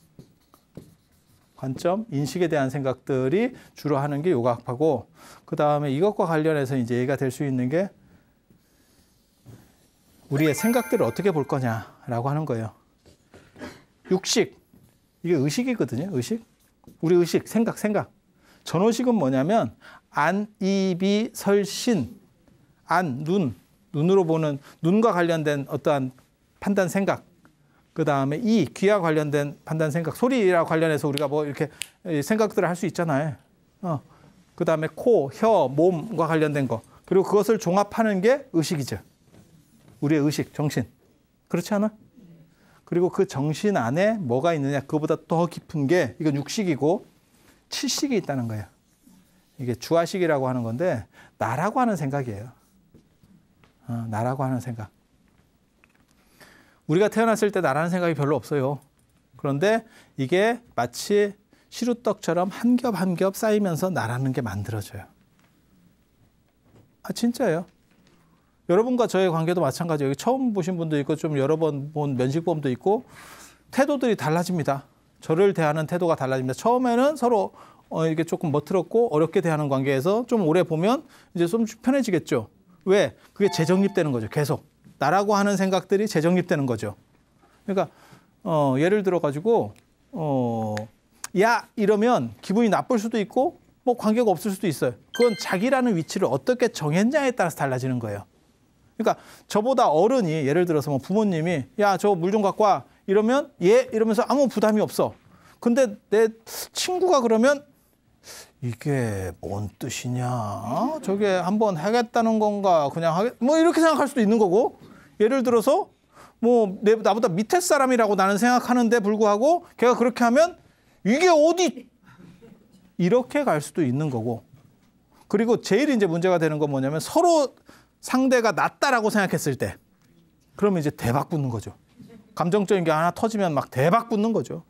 관점, 인식에 대한 생각들이 주로 하는 게 요가학파고, 그 다음에 이것과 관련해서 이제 얘기가 될 수 있는 게 우리의 생각들을 어떻게 볼 거냐라고 하는 거예요. 육식, 이게 의식이거든요. 의식. 우리 의식, 생각. 전의식은 뭐냐면 안, 이, 비, 설, 신, 안, 눈으로 보는 눈과 관련된 어떠한 판단, 생각. 그 다음에 이, 귀와 관련된 판단, 생각. 소리와 관련해서 우리가 뭐 이렇게 생각들을 할 수 있잖아요. 그 다음에 코, 혀, 몸과 관련된 거. 그리고 그것을 종합하는 게 의식이죠. 우리의 의식, 정신. 그렇지 않아? 그리고 그 정신 안에 뭐가 있느냐, 그거보다 더 깊은 게 이건 육식이고 칠식이 있다는 거예요. 이게 주화식이라고 하는 건데 나라고 하는 생각이에요. 나라고 하는 생각. 우리가 태어났을 때 나라는 생각이 별로 없어요. 그런데 이게 마치 시루떡처럼 한 겹 한 겹 쌓이면서 나라는 게 만들어져요. 진짜예요. 여러분과 저의 관계도 마찬가지예요. 여기 처음 보신 분도 있고 좀 여러 번 본 면식범도 있고 태도들이 달라집니다. 저를 대하는 태도가 달라집니다. 처음에는 서로 이게 조금 멋들었고 어렵게 대하는 관계에서 좀 오래 보면 이제 좀 편해지겠죠. 왜? 그게 재정립되는 거죠. 계속. 나라고 하는 생각들이 재정립되는 거죠. 그러니까 예를 들어 가지고 야 이러면 기분이 나쁠 수도 있고 뭐 관계가 없을 수도 있어요. 그건 자기라는 위치를 어떻게 정했냐에 따라서 달라지는 거예요. 그러니까 저보다 어른이 예를 들어서 뭐 부모님이 야 저 물 좀 갖고 와 이러면 예 이러면서 아무 부담이 없어. 근데 내 친구가 그러면 이게 뭔 뜻이냐? 저게 한번 하겠다는 건가? 그냥 뭐 이렇게 생각할 수도 있는 거고. 예를 들어서 뭐 나보다 밑에 사람이라고 나는 생각하는데 불구하고 걔가 그렇게 하면 이게 어디 이렇게 갈 수도 있는 거고. 그리고 제일 이제 문제가 되는 건 뭐냐면 서로 상대가 낫다라고 생각했을 때 그러면 이제 대박 붙는 거죠. 감정적인 게 하나 터지면 막 대박 붙는 거죠.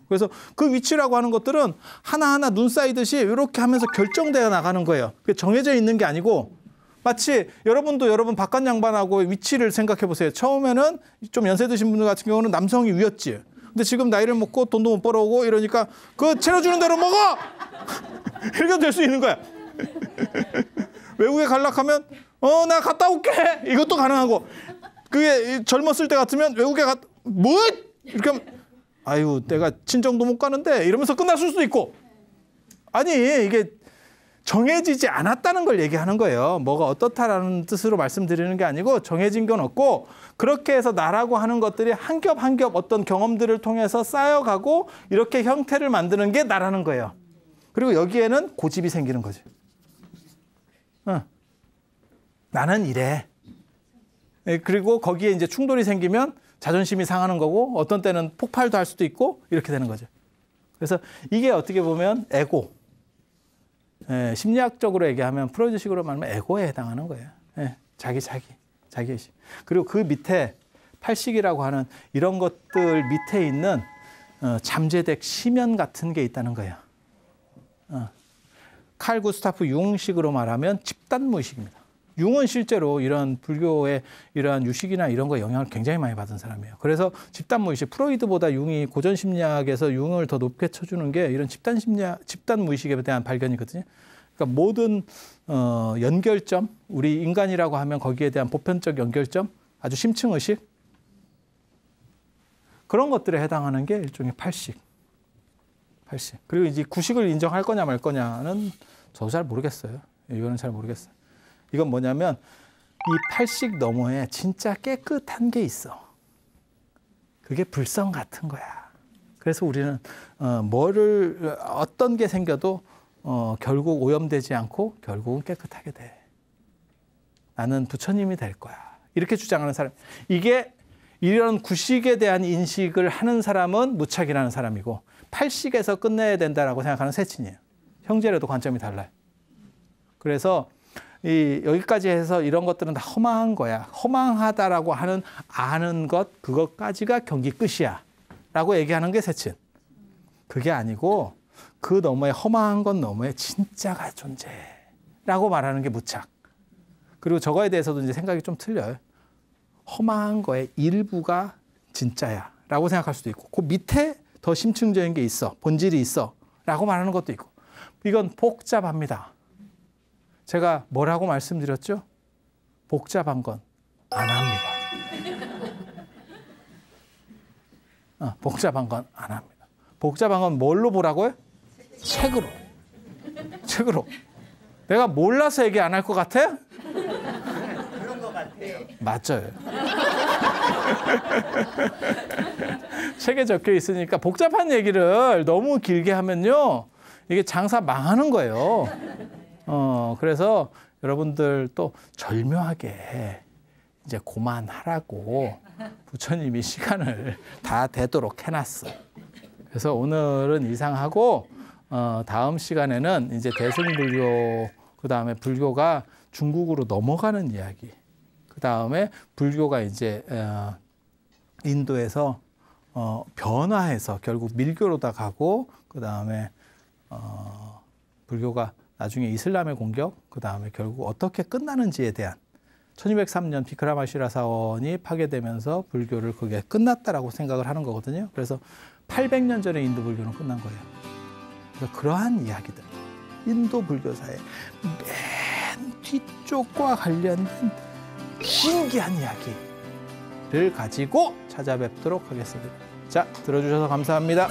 그래서 그 위치라고 하는 것들은 하나하나 눈 쌓이듯이 이렇게 하면서 결정되어 나가는 거예요. 그게 정해져 있는 게 아니고 마치 여러분도 여러분 바깥 양반하고 위치를 생각해 보세요. 처음에는 좀 연세 드신 분들 같은 경우는 남성이 위였지. 근데 지금 나이를 먹고 돈도 못 벌어오고 이러니까 그 채워주는 대로 먹어! 이렇게 될 수 있는 거야. 외국에 갈락하면 나 갔다 올게! 이것도 가능하고 그게 젊었을 때 같으면 외국에 뭐? 이렇게 하면 아유 내가 친정도 못 가는데 이러면서 끝났을 수도 있고 아니 이게 정해지지 않았다는 걸 얘기하는 거예요. 뭐가 어떻다라는 뜻으로 말씀드리는 게 아니고 정해진 건 없고 그렇게 해서 나라고 하는 것들이 한 겹 한 겹 어떤 경험들을 통해서 쌓여가고 이렇게 형태를 만드는 게 나라는 거예요. 그리고 여기에는 고집이 생기는 거지. 나는 이래. 그리고 거기에 이제 충돌이 생기면 자존심이 상하는 거고 어떤 때는 폭발도 할 수도 있고 이렇게 되는 거죠. 그래서 이게 어떻게 보면 에고. 심리학적으로 얘기하면 프로이드식으로 말하면 에고에 해당하는 거예요. 자기의식. 그리고 그 밑에 팔식이라고 하는 이런 것들 밑에 있는 잠재적 심연 같은 게 있다는 거예요. 칼 구스타프 융식으로 말하면 집단무의식입니다. 융은 실제로 이런 불교의 이러한 유식이나 이런 거 영향을 굉장히 많이 받은 사람이에요. 그래서 집단무의식, 프로이드보다 융이 고전 심리학에서 융을 더 높게 쳐주는 게 이런 집단무의식에 대한 발견이거든요. 그러니까 모든 연결점, 우리 인간이라고 하면 거기에 대한 보편적 연결점, 아주 심층의식 그런 것들에 해당하는 게 일종의 팔식. 그리고 이제 구식을 인정할 거냐 말 거냐는 저도 잘 모르겠어요. 이거는 잘 모르겠어요. 이건 뭐냐면 이 팔식 너머에 진짜 깨끗한 게 있어. 그게 불성 같은 거야. 그래서 우리는 어떤 게 생겨도 결국 오염되지 않고 결국은 깨끗하게 돼. 나는 부처님이 될 거야. 이렇게 주장하는 사람. 이게 이런 구식에 대한 인식을 하는 사람은 무착이라는 사람이고 팔식에서 끝내야 된다라고 생각하는 세친이에요. 형제라도 관점이 달라요. 그래서 여기까지 해서 이런 것들은 다 허망한 거야. 허망하다라고 하는 아는 것, 그것까지가 경기 끝이야. 라고 얘기하는 게 세친. 그게 아니고 그 너머에 허망한 것 너머에 진짜가 존재. 라고 말하는 게 무착. 그리고 저거에 대해서도 이제 생각이 좀 틀려요. 허망한 거의 일부가 진짜야. 라고 생각할 수도 있고 그 밑에 더 심층적인 게 있어. 본질이 있어. 라고 말하는 것도 있고. 이건 복잡합니다. 제가 뭐라고 말씀드렸죠? 복잡한 건 안 합니다. 복잡한 건 안 합니다. 복잡한 건 뭘로 보라고요? 책으로. 내가 몰라서 얘기 안 할 것 같아? 그런 것 같아요. 맞아요. 책에 적혀 있으니까 복잡한 얘기를 너무 길게 하면요. 이게 장사 망하는 거예요. 그래서 여러분들 또 절묘하게 이제 그만하라고 부처님이 시간을 다 되도록 해놨어. 그래서 오늘은 이상하고 다음 시간에는 이제 대승불교 그 다음에 불교가 중국으로 넘어가는 이야기. 그 다음에 불교가 이제 인도에서 변화해서 결국 밀교로다 가고 그 다음에 불교가 나중에 이슬람의 공격, 그 다음에 결국 어떻게 끝나는지에 대한 1203년 비크라마시라 사원이 파괴되면서 불교를 그게 끝났다라고 생각을 하는 거거든요. 그래서 800년 전에 인도 불교는 끝난 거예요. 그래서 그러한 이야기들, 인도 불교사의 맨 뒤쪽과 관련된 신기한 이야기를 가지고 찾아뵙도록 하겠습니다. 자, 들어주셔서 감사합니다.